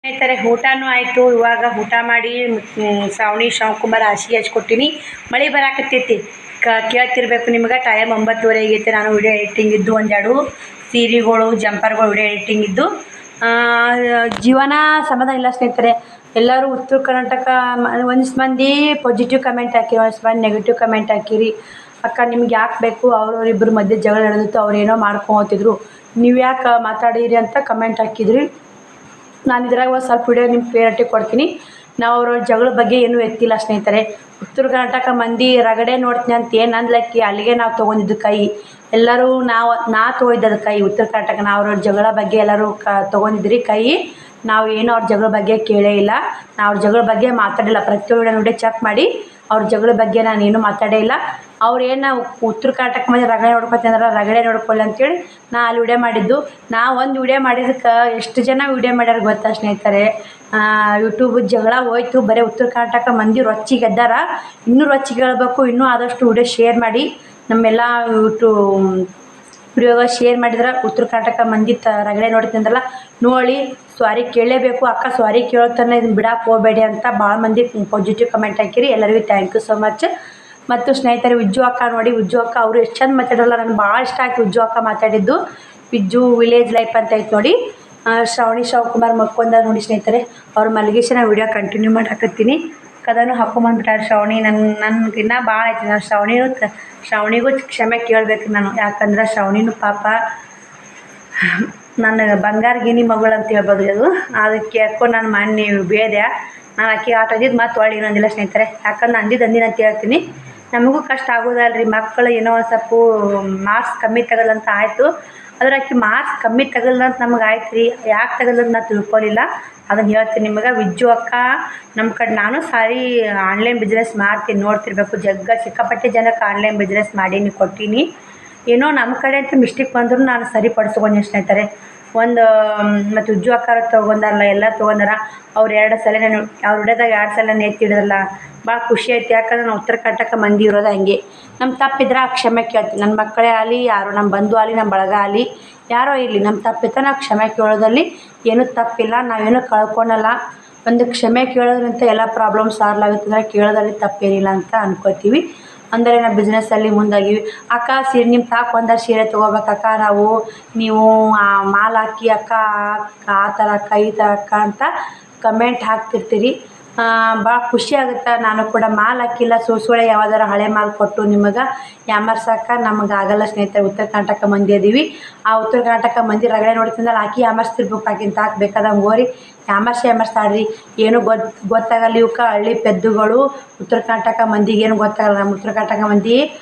Speaker 1: ಸ್ನೇಹಿತರೆ ಊಟನೂ ಆಯಿತು ಇವಾಗ ಊಟ ಮಾಡಿ ಶ್ರಾವಣಿ ಶಿವಕುಮಾರ್ ಹಾಸಿಗೆ ಹಚ್ಕೊಟ್ಟಿನಿ ಮಳೆ ಬರಾಕತ್ತೈತಿ ಕೇಳ್ತಿರ್ಬೇಕು ನಿಮ್ಗೆ ಟೈಮ್ 9:30 ಆಗೈತೆ ನಾನು ವಿಡಿಯೋ ಎಡಿಟಿಂಗ್ ಇದ್ದು ಒಂದೆರಡು ಸೀರೆಗಳು ಜಂಪರ್ಗಳು ವಿಡಿಯೋ ಎಡಿಟಿಂಗ್ ಇದ್ದು ಜೀವನ ಸಮಾಧಾನ ಇಲ್ಲ ಸ್ನೇಹಿತರೆ ಎಲ್ಲರೂ ಉತ್ತರ ಕರ್ನಾಟಕ ಒಂದಿಷ್ಟು ಮಂದಿ ಪಾಸಿಟಿವ್ ಕಮೆಂಟ್ ಹಾಕಿರಿ ಒಂದಿಷ್ಟು ಮಂದಿ ನೆಗೆಟಿವ್ ಕಮೆಂಟ್ ಹಾಕಿರಿ ಅಕ್ಕ ನಿಮ್ಗೆ ಯಾಕೆ ಬೇಕು ಅವ್ರವ್ರಿಬ್ಬರ ಮಧ್ಯೆ ಜಗಳ ನಡೆದಿತ್ತು ಅವ್ರೇನೋ ಮಾಡ್ಕೊತಿದ್ರು ನೀವು ಯಾಕೆ ಮಾತಾಡಿರಿ ಅಂತ ಕಮೆಂಟ್ ಹಾಕಿದ್ರಿ ನಾನು ಇದ್ರಾಗ ಒಂದು ಸ್ವಲ್ಪ ವಿಡಿಯೋ ನಿಮ್ಮ ಕ್ಲಿಯರಿಟಿ ಕೊಡ್ತೀನಿ ನಾವು ಅವ್ರ ಜಗಳ ಬಗ್ಗೆ ಏನೂ ಎತ್ತಿಲ್ಲ ಸ್ನೇಹಿತರೆ ಉತ್ತರ ಕರ್ನಾಟಕ ಮಂದಿ ರಗಡೆ ನೋಡ್ತೀನಿ ಅಂತ ಏನು ಅಂದ್ಲಕ್ಕಿ ಅಲ್ಲಿಗೆ ನಾವು ತೊಗೊಂಡಿದ್ದು ಕೈ ಎಲ್ಲರೂ ನಾ ತೊಗೊಂಡಿದ್ದು ಕೈ ಉತ್ತರ ಕರ್ನಾಟಕ ನಾವು ಅವ್ರ ಜಗಳ ಬಗ್ಗೆ ಎಲ್ಲರೂ ತೊಗೊಂಡಿದ್ರಿ ಕೈ ನಾವು ಏನೂ ಅವ್ರ ಜಗಳ ಬಗ್ಗೆ ಕೇಳೇ ಇಲ್ಲ ನಾವು ಅವ್ರ ಜಗಳ ಬಗ್ಗೆ ಮಾತಾಡಿಲ್ಲ ಪ್ರತಿಯೊಂದು ವಿಡಿಯೋ ನೋಡಿ ಚೆಕ್ ಮಾಡಿ ಅವ್ರ ಜಗಳ ಬಗ್ಗೆ ನಾನು ಏನೂ ಮಾತಾಡೇ ಇಲ್ಲ ಅವ್ರು ಏನು ಉತ್ತರ ಕರ್ನಾಟಕ ಮಂದಿ ರಗಡೆ ನೋಡ್ಕೊತೀನಿ ಅಂದ್ರೆ ರಗಡೆ ನೋಡ್ಕೊಳ್ಳಿ ಅಂತೇಳಿ ನಾ ಅಲ್ಲಿ ವಿಡಿಯೋ ಮಾಡಿದ್ದು ನಾ ಒಂದು ವಿಡಿಯೋ ಮಾಡಿದ್ದಕ್ಕೆ ಎಷ್ಟು ಜನ ವಿಡಿಯೋ ಮಾಡ್ಯಾರ ಗೊತ್ತಾ ಸ್ನೇಹಿತರೆ ಯೂಟ್ಯೂಬ್ ಜಗಳ ಹೋಯ್ತು ಬರೀ ಉತ್ತರ ಕರ್ನಾಟಕ ಮಂದಿ ರೊಚ್ಚಿಗೆ ಎದ್ದಾರ ಇನ್ನೂ ರೊಚ್ಚಿಗೆ ಹೇಳ್ಬೇಕು ಇನ್ನೂ ಆದಷ್ಟು ವಿಡಿಯೋ ಶೇರ್ ಮಾಡಿ ನಮ್ಮೆಲ್ಲ ವಿಡಿಯೋಗ ಶೇರ್ ಮಾಡಿದ್ರೆ ಉತ್ತರ ಕರ್ನಾಟಕ ಮಂದಿ ರಗಡೆ ನೋಡ್ತಿಂದ್ರಲ್ಲ ನೋಡಿ ಸಾರಿ ಕೇಳಲೇಬೇಕು ಅಕ್ಕ ಸಾರಿ ಕೇಳೋತನ ಇದನ್ನ ಬಿಡಕ್ಕೆ ಹೋಗಬೇಡಿ ಅಂತ ಭಾಳ ಮಂದಿ ಪಾಸಿಟಿವ್ ಕಮೆಂಟ್ ಹಾಕಿರಿ ಎಲ್ಲರಿಗೂ ಥ್ಯಾಂಕ್ ಯು ಸೊ ಮಚ್ ಮತ್ತು ಸ್ನೇಹಿತರೆ ವಿಜ್ಜು ಅಕ್ಕ ನೋಡಿ ವಿಜ್ಜು ಅಕ್ಕ ಅವರು ಎಷ್ಟು ಚಂದ ಮಾತಾಡೋಲ್ಲ ನನಗೆ ಭಾಳ ಇಷ್ಟ ಆಯ್ತು ವಿಜ್ಜು ಅಕ್ಕ ಮಾತಾಡಿದ್ದು ವಿಜ್ಜು ವಿಲೇಜ್ ಲೈಫ್ ಅಂತ ಐತೆ ನೋಡಿ ಶ್ರಾವಣಿ ಶಿವಕುಮಾರ್ ಮಕ್ಕೊಂದ ನೋಡಿ ಸ್ನೇಹಿತರೆ ಅವ್ರ ಮಲಗೇಶನ ವಿಡಿಯೋ ಕಂಟಿನ್ಯೂ ಮಾಡಿ ಹಾಕತ್ತೀನಿ ಕದನು ಹಾಕೊಂಬಂದ್ಬಿಟ್ಟಾರೆ ಶ್ರಾವಣಿ ನನ್ಗೆ ಇನ್ನೂ ಭಾಳ ಆಯ್ತು ನಾನು ಶ್ರಾವಣಿಗೂ ಕ್ಷಮೆ ಕೇಳಬೇಕು ನಾನು ಯಾಕಂದ್ರೆ ಶ್ರಾವಣಿನೂ ಪಾಪ ನನ್ನ ಬಂಗಾರಗಿನಿ ಮಗಳು ಅಂತ ಹೇಳ್ಬೋದು ಅದು ಅದಕ್ಕೆ ಯಾಕೋ ನಾನು ಮಾನ್ಯ ಬೇದೆ ನಾನು ಆಕೆ ಆಟ ಅಂದಿದ್ದು ಮತ್ತು ಒಳ್ಳೆ ಇನ್ನೊಂದಿಲ್ಲ ಸ್ನೇಹಿತರೆ ಯಾಕಂದ್ರೆ ಅಂದಿನ ಅಂತ ಹೇಳ್ತೀನಿ ನಮಗೂ ಕಷ್ಟ ಆಗೋದಲ್ರಿ ಮಕ್ಕಳು ಏನೋ ಒಂದು ಸ್ವಲ್ಪ ಮಾರ್ಕ್ಸ್ ಕಮ್ಮಿ ತಗೊಳ್ಳಂತ ಆಯಿತು ಆದ್ರೆ ಆಕೆ ಮಾರ್ಕ್ಸ್ ಕಮ್ಮಿ ತಗೊಳ್ಳ ಅಂತ ನಮಗೆ ಆಯ್ತು ರೀ ಯಾಕೆ ತಗೊಳ್ಳೋದು ನಾನು ತಿಳ್ಕೊಳ್ಳಿಲ್ಲ ಅದನ್ನು ಹೇಳ್ತೀನಿ ನಿಮಗೆ ವಿಜ್ಜು ಅಕ್ಕ ನಮ್ಮ ಕಡೆ ನಾನು ಸಾರಿ ಆನ್ಲೈನ್ ಬಿಸ್ನೆಸ್ ಮಾಡ್ತೀನಿ ನೋಡ್ತಿರ್ಬೇಕು ಸಿಕ್ಕಾಪಟ್ಟೆ ಜನಕ್ಕೆ ಆನ್ಲೈನ್ ಬಿಸ್ನೆಸ್ ಮಾಡೀನಿ ಕೊಟ್ಟೀನಿ ಏನೋ ನಮ್ಮ ಕಡೆ ಅಂತ ಮಿಸ್ಟೇಕ್ ಬಂದರೂ ನಾನು ಸರಿಪಡಿಸ್ಕೊಂಡು ಸ್ನೇಹಿತರೆ ಒಂದು ಮತ್ತು ಉಜ್ಜು ಅಕ್ಕಾರ ತೊಗೊಂಡಾರಲ್ಲ ಎಲ್ಲ ತೊಗೊಂಡಾರ ಅವ್ರು 2 ಸಲ ನಾನು ಅವ್ರು ಹಿಡಿದಾಗ 2 ಸಲ ಎತ್ತಿಡಿದ್ರಲ್ಲ ಭಾಳ ಖುಷಿ ಆಯ್ತು ಯಾಕಂದ್ರೆ ನಾವು ಉತ್ತರ ಕರ್ನಾಟಕ ಮಂದಿ ಇರೋದು ಹಂಗೆ ನಮ್ಮ ತಪ್ಪಿದ್ರೆ ಕ್ಷಮೆ ಕೇಳ್ತೀನಿ ನನ್ನ ಮಕ್ಕಳೇ ಆಗಲಿ ಯಾರು ನಮ್ಮ ಬಂಧು ಆಗಲಿ ನಮ್ಮ ಬಳಗ ಆಗಲಿ ಯಾರೋ ಇರಲಿ ನಮ್ಮ ತಪ್ಪಿತ್ತ ನಾವು ಕ್ಷಮೆ ಕೇಳೋದಲ್ಲಿ ಏನೂ ತಪ್ಪಿಲ್ಲ ನಾವೇನೂ ಕಳ್ಕೊಳಲ್ಲ ಒಂದು ಕ್ಷಮೆ ಕೇಳೋದ್ರಿಂದ ಎಲ್ಲ ಪ್ರಾಬ್ಲಮ್ ಸಾಲ್ವ್ ಆಗುತ್ತಂದ್ರೆ ಕೇಳೋದ್ರಲ್ಲಿ ತಪ್ಪೇನಿಲ್ಲ ಅಂತ ಅನ್ಕೋತೀವಿ ಅಂದರೆ ನಾವು ಬಿಸ್ನೆಸ್ಸಲ್ಲಿ ಮುಂದಾಗಿವಿ ಅಕ್ಕ ಸೀರೆ ನಿಮ್ಮ ತಾಕ ಒಂದಾರು ಸೀರೆ ತೊಗೋಬೇಕಕ್ಕ ನಾವು ನೀವು ಮಾಲ್ ಹಾಕಿ ಅಕ್ಕ ಆ ಥರ ಅಕ್ಕ ಈ ಥರ ಅಕ್ಕ ಅಂತ ಕಮೆಂಟ್ ಹಾಕ್ತಿರ್ತೀರಿ ಭಾಳ ಖುಷಿ ಆಗುತ್ತೆ ನಾನು ಕೂಡ ಮಾಲ್ ಹಾಕಿಲ್ಲ ಸುಳ್ಳೆ ಯಾವುದಾರ ಹಳೆ ಮಾಲ್ ಕೊಟ್ಟು ನಿಮಗೆ ಯಾಮರ್ಸಕ್ಕೆ ನಮಗೆ ಆಗಲ್ಲ ಸ್ನೇಹಿತರೆ ಉತ್ತರ ಕರ್ನಾಟಕ ಮಂದಿ ಅದೀವಿ ಆ ಉತ್ತರ ಕರ್ನಾಟಕ ಮಂದಿ ರಗಡೆ ನೋಡ್ತಿಂದ್ರೆ ಹಾಕಿ ಯಾಮರ್ಸ್ತಿರ್ಬೇಕು ಆಕಿಂತ ಹಾಕ್ಬೇಕಾದಂಗೆ ಹೋರಿ ಯಾಮರ್ಸಾಡ್ರಿ ಏನೂ ಗೊತ್ತಾಗಲ್ಲ ಇವಕ್ಕೆ ಹಳ್ಳಿ ಪೆದ್ದುಗಳು ಉತ್ತರ ಕರ್ನಾಟಕ ಮಂದಿಗೆ ಏನು ಗೊತ್ತಾಗಲ್ಲ ನಮ್ಮ ಉತ್ತರ ಕರ್ನಾಟಕ ಮಂದಿ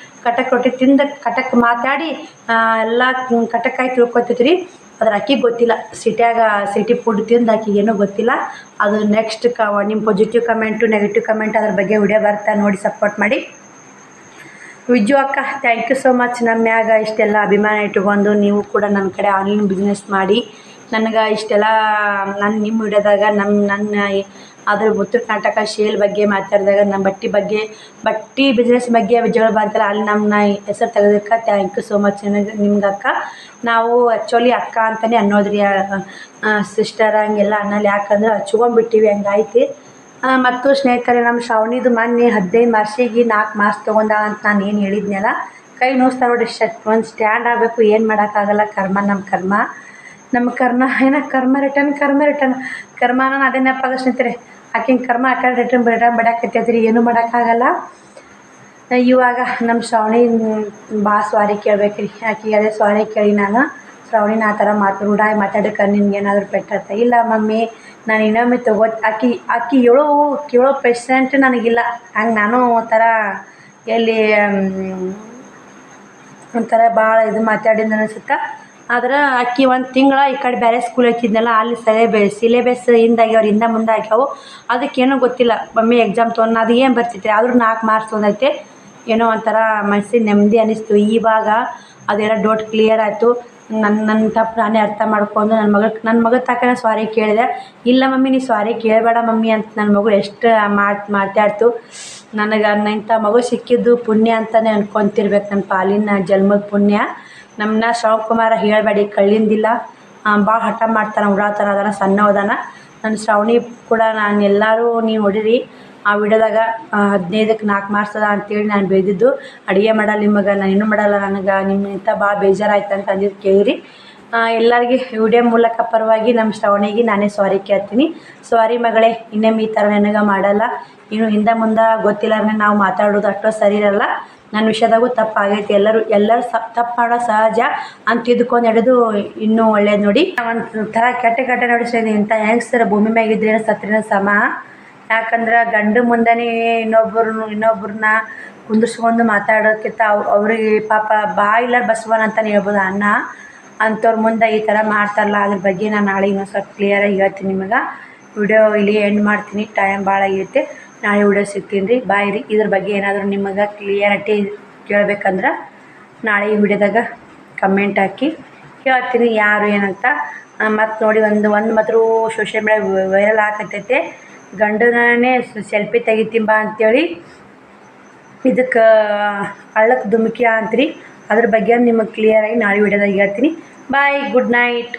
Speaker 1: ಕಟಕ್ ರೊಟ್ಟಿ ತಿಂದು ಕಟಕ್ ಮಾತಾಡಿ ಎಲ್ಲ ಕಟಕ್ಕಾಗಿ ತಿಳ್ಕೊತೈತ್ರಿ ಅದ್ರ ಅಕ್ಕಿಗೆ ಗೊತ್ತಿಲ್ಲ ಸಿಟಿ ಫುಡ್ ತಿಂದು ಆಕಿಗೆ ಏನೂ ಗೊತ್ತಿಲ್ಲ ಅದು ನೆಕ್ಸ್ಟ್ ನಿಮ್ಮ ಪಾಸಿಟಿವ್ ಕಮೆಂಟು ನೆಗೆಟಿವ್ ಕಮೆಂಟ್ ಅದ್ರ ಬಗ್ಗೆ ವಿಡಿಯೋ ಬರ್ತಾ ನೋಡಿ ಸಪೋರ್ಟ್ ಮಾಡಿ ವಿಜ್ಜು ಅಕ್ಕ ಥ್ಯಾಂಕ್ ಯು ಸೋ ಮಚ್ ನಮ್ಮ ಮ್ಯಾಗ ಇಷ್ಟೆಲ್ಲ ಅಭಿಮಾನ ಇಟ್ಕೊಂಡು ನೀವು ಕೂಡ ನನ್ನ ಕಡೆ ಆನ್ಲೈನ್ ಬಿಸ್ನೆಸ್ ಮಾಡಿ ನನಗೆ ಇಷ್ಟೆಲ್ಲ ನಾನು ನಿಮ್ಮ ವಿಡಿಯೋದಾಗ ನನ್ನ ಅದ್ರ ಉತ್ತರ ಕರ್ನಾಟಕ ಶೇಲ್ ಬಗ್ಗೆ ಮಾತಾಡಿದಾಗ ನಮ್ಮ ಬಟ್ಟೆ ಬಿಸ್ನೆಸ್ ಬಗ್ಗೆ ಜಗಳ ಬಂತಲ್ಲ ಅಲ್ಲಿ ನಮ್ಮನ್ನ ಹೆಸರು ತೆಗೆದಕ್ಕೆ ಥ್ಯಾಂಕ್ ಯು ಸೋ ಮಚ್ ನಿಮ್ಗೆ ಅಕ್ಕ ನಾವು ಆ್ಯಕ್ಚುಲಿ ಅಕ್ಕ ಅಂತಲೇ ಅನ್ನೋದ್ರಿ ಸಿಸ್ಟರ್ ಹಂಗೆಲ್ಲ ಅನ್ನೋಲ್ಲ ಯಾಕಂದ್ರೆ ಹಚ್ಕೊಂಡ್ಬಿಟ್ಟಿವಿ ಹಂಗಾಯ್ತು ಮತ್ತು ಸ್ನೇಹಿತರೆ ನಮ್ಮ ಶ್ರಾವಣಿದು ಮೊನ್ನೆ 15 ಮಾರ್ಕ್ಸಿಗೆ 4 ಮಾರ್ಕ್ಸ್ ತೊಗೊಂಡಾಳ ಅಂತ ನಾನು ಏನು ಹೇಳಿದ್ನಲ್ಲ ಕೈ ನೋಸ್ತಾ ನೋಡಿ ಒಂದು ಸ್ಟ್ಯಾಂಡ್ ಆಗಬೇಕು ಏನು ಮಾಡೋಕ್ಕಾಗಲ್ಲ ನಮ್ಮ ಕರ್ಮ ಏನೋ ಕರ್ಮ ರಿಟರ್ನ್ ಕರ್ಮ ನಾನು ಅದೇ ನೆನಪಾಗ ಸ್ನೇಹಿತರೆ ಆಕಿನ ಕರ್ಮ ಆ ಕಡೆ ರಿಟರ್ನ್ ಬಡಾಕತ್ತೈತ್ರಿ, ಏನೂ ಮಾಡೋಕ್ಕಾಗಲ್ಲ. ಇವಾಗ ನಮ್ಮ ಶ್ರಾವಣಿ ಭಾಳ ಸ್ವಾರಿ ಕೇಳ್ಬೇಕ್ರಿ. ಆಕಿಗೆ ಅದೇ ಸ್ವಾರಿ ಕೇಳಿ ನಾನು ಶ್ರಾವಣಿನ ಆ ಥರ ರೂಢಾಗಿ ಮಾತಾಡಕ್ಕೆ ನಿನ್ಗೇನಾದರೂ ಪೆಟ್ಟತ್ತ? ಇಲ್ಲ ಮಮ್ಮಿ, ನಾನು ಇನ್ನೊಮ್ಮೆ ಆಕಿ ಕೇಳೋ ಪೇಷಂಟ್ ನನಗಿಲ್ಲ. ಹಂಗೆ ನಾನು ಒಂಥರ ಭಾಳ ಇದು ಮಾತಾಡಿದ ಅನಿಸುತ್ತೆ. ಆದ್ರೆ ಆಕಿ ಒಂದು ತಿಂಗಳ ಈ ಕಡೆ ಬೇರೆ ಸ್ಕೂಲ್ ಹಚ್ಚಿದ್ನಲ್ಲ, ಅಲ್ಲಿ ಸಿಲೆಬಸ್ ಹಿಂದಾಗ್ಯಾವ್ರು, ಹಿಂದೆ ಮುಂದೆ ಆಗ್ಯಾವು. ಅದಕ್ಕೇನೋ ಗೊತ್ತಿಲ್ಲ ಮಮ್ಮಿ ಎಕ್ಸಾಮ್ ತೊಗೊಂಡು ಅದು ಏನು ಬರ್ತೈತೆ ಆದರೂ 4 ಮಾರ್ಕ್ಸ್ ತೊಗೊಂಡೈತೆ. ಏನೋ ಒಂಥರ ಮನಸ್ಸಿಗೆ ನೆಮ್ಮದಿ ಅನ್ನಿಸ್ತು. ಇವಾಗ ಅದೆಲ್ಲ ಡೌಟ್ ಕ್ಲಿಯರ್ ಆಯಿತು. ನನ್ನ ತಪ್ಪು ನಾನೇ ಅರ್ಥ ಮಾಡ್ಕೊಂಡು ನನ್ನ ಮಗ ತಕ್ಕ ಸಾರಿ ಕೇಳಿದೆ. ಇಲ್ಲ ಮಮ್ಮಿ, ನೀ ಸಾರಿ ಕೇಳಬೇಡ ಮಮ್ಮಿ ಅಂತ ನನ್ನ ಮಗಳು ಎಷ್ಟು ಮಾತಾಡ್ತು. ನನಗೆ ಇಂಥ ಮಗು ಸಿಕ್ಕಿದ್ದು ಪುಣ್ಯ ಅಂತಲೇ ಅನ್ಕೊತಿರ್ಬೇಕು, ನನ್ನ ಪಾಲಿನ ಜನ್ಮದ ಪುಣ್ಯ. ನಮ್ಮನ್ನ ಶ್ರವಣಕುಮಾರ ಹೇಳಬೇಡಿ, ಕಳ್ಳಿಂದಿಲ್ಲ, ಭಾಳ ಹಠ ಮಾಡ್ತಾನೆ, ಉಡಾತಾನ, ಅದನ್ನು ಸಣ್ಣವದಾನ. ನನ್ನ ಶ್ರಾವಣಿ ಕೂಡ ನಾನು ಎಲ್ಲರೂ ನೀವು ಹೊಡೀರಿ ಆ ವಿಡಿಯೋದಾಗ 15ಕ್ಕೆ 4 ಮಾರ್ಕ್ಸ್ ಅದ ಅಂತೇಳಿ ನಾನು ಬೈದಿದ್ದು. ಅಡುಗೆ ಮಾಡಲ್ಲ ನಿಮಗೆ, ನಾನು ಇನ್ನೂ ಮಾಡಲ್ಲ, ನನಗೆ ನಿಮ್ಮಿಂದ ಭಾಳ ಬೇಜಾರಾಯ್ತು ಅಂತ ಅಂದಿದ್ದು ಕೇಳಿರಿ. ಎಲ್ಲರಿಗೆ ವಿಡಿಯೋ ಮೂಲಕ ಪರವಾಗಿ ನಮ್ಮ ಶ್ರಾವಣಿಗೆ ನಾನೇ ಸಾರಿ ಕೇಳ್ತೀನಿ. ಸಾರಿ ಮಗಳೇ, ಇನ್ನೊಮ್ಮೆ ಈ ಥರ ನನಗೆ ಮಾಡಲ್ಲ. ಇನ್ನು ಹಿಂದೆ ಮುಂದೆ ಗೊತ್ತಿಲ್ಲಾರನೆ ನಾವು ಮಾತಾಡೋದು ಅಷ್ಟೋ ಸರಿ ಇರಲ್ಲ. ನನ್ನ ವಿಷಯದಾಗೂ ತಪ್ಪಾಗೈತಿ. ಎಲ್ಲರೂ ತಪ್ಪು ಮಾಡೋ ಸಹಜ ಅಂತ ತಿದ್ಕೊಂಡು ನಡೆದು ಇನ್ನೂ ಒಳ್ಳೇದು ನೋಡಿ. ಒಂದು ಥರ ಕೆಟ್ಟ ನೋಡಿಸ್ತೀನಿ. ಇಂಥ ಹೆಂಗಸ್ರ ಭೂಮಿ ಮ್ಯಾಗಿದ್ರೆ ಸತ್ರಿನ ಸಮ. ಯಾಕಂದ್ರೆ ಗಂಡು ಮುಂದೆನೇ ಇನ್ನೊಬ್ರನ್ನ ಕುಂದಿರ್ಸ್ಕೊಂಡು ಮಾತಾಡೋಕ್ಕಿಂತ ಅವ್ರಿಗೆ ಪಾಪ ಬಾಯಿಲ್ಲ ಬಸವನ ಅಂತಲೇ ಹೇಳ್ಬೋದು ಅನ್ನ. ಅಂಥವ್ರ ಮುಂದೆ ಈ ಥರ ಮಾಡ್ತಾರಲ್ಲ, ಅದ್ರ ಬಗ್ಗೆ ನಾನು ನಾಳೆ ಇನ್ನೊಂದು ಸ್ವಲ್ಪ ಕ್ಲಿಯರಾಗಿ ಹೇಳ್ತೀನಿ ನಿಮಗೆ. ವಿಡಿಯೋ ಇಲ್ಲಿ ಎಂಡ್ ಮಾಡ್ತೀನಿ, ಟೈಮ್ ಭಾಳ ಆಗೈತೆ. ನಾಳೆ ವಿಡಿಯೋ ಸಿಗ್ತೀನಿ ರೀ. ಬಾಯ್ ರೀ. ಇದ್ರ ಬಗ್ಗೆ ಏನಾದರೂ ನಿಮಗೆ ಕ್ಲಿಯರಿಟಿ ಕೇಳಬೇಕಂದ್ರೆ ನಾಳೆ ಈ ವಿಡಿಯೋದಾಗ ಕಮೆಂಟ್ ಹಾಕಿ ಹೇಳ್ತೀನಿ ಯಾರು ಏನಂತ. ಮತ್ತು ನೋಡಿ ಒಂದು ಮಾತ್ರ ಸೋಷಿಯಲ್ ಮೀಡಿಯಾ ವೈರಲ್ ಆಗತೈತೆ. ಗಂಡನೇ ಸೆಲ್ಫಿ ತೆಗಿತೀಂಬ ಅಂಥೇಳಿ ಇದಕ್ಕೆ ಹಳ್ಳಕ್ಕೆ ಧುಮುಕಿ ಅಂತ್ರಿ. ಅದ್ರ ಬಗ್ಗೆ ನಿಮಗೆ ಕ್ಲಿಯರಾಗಿ ನಾಳೆ ವಿಡಿಯೋದಾಗ ಹೇಳ್ತೀನಿ. ಬಾಯ್, ಗುಡ್ ನೈಟ್.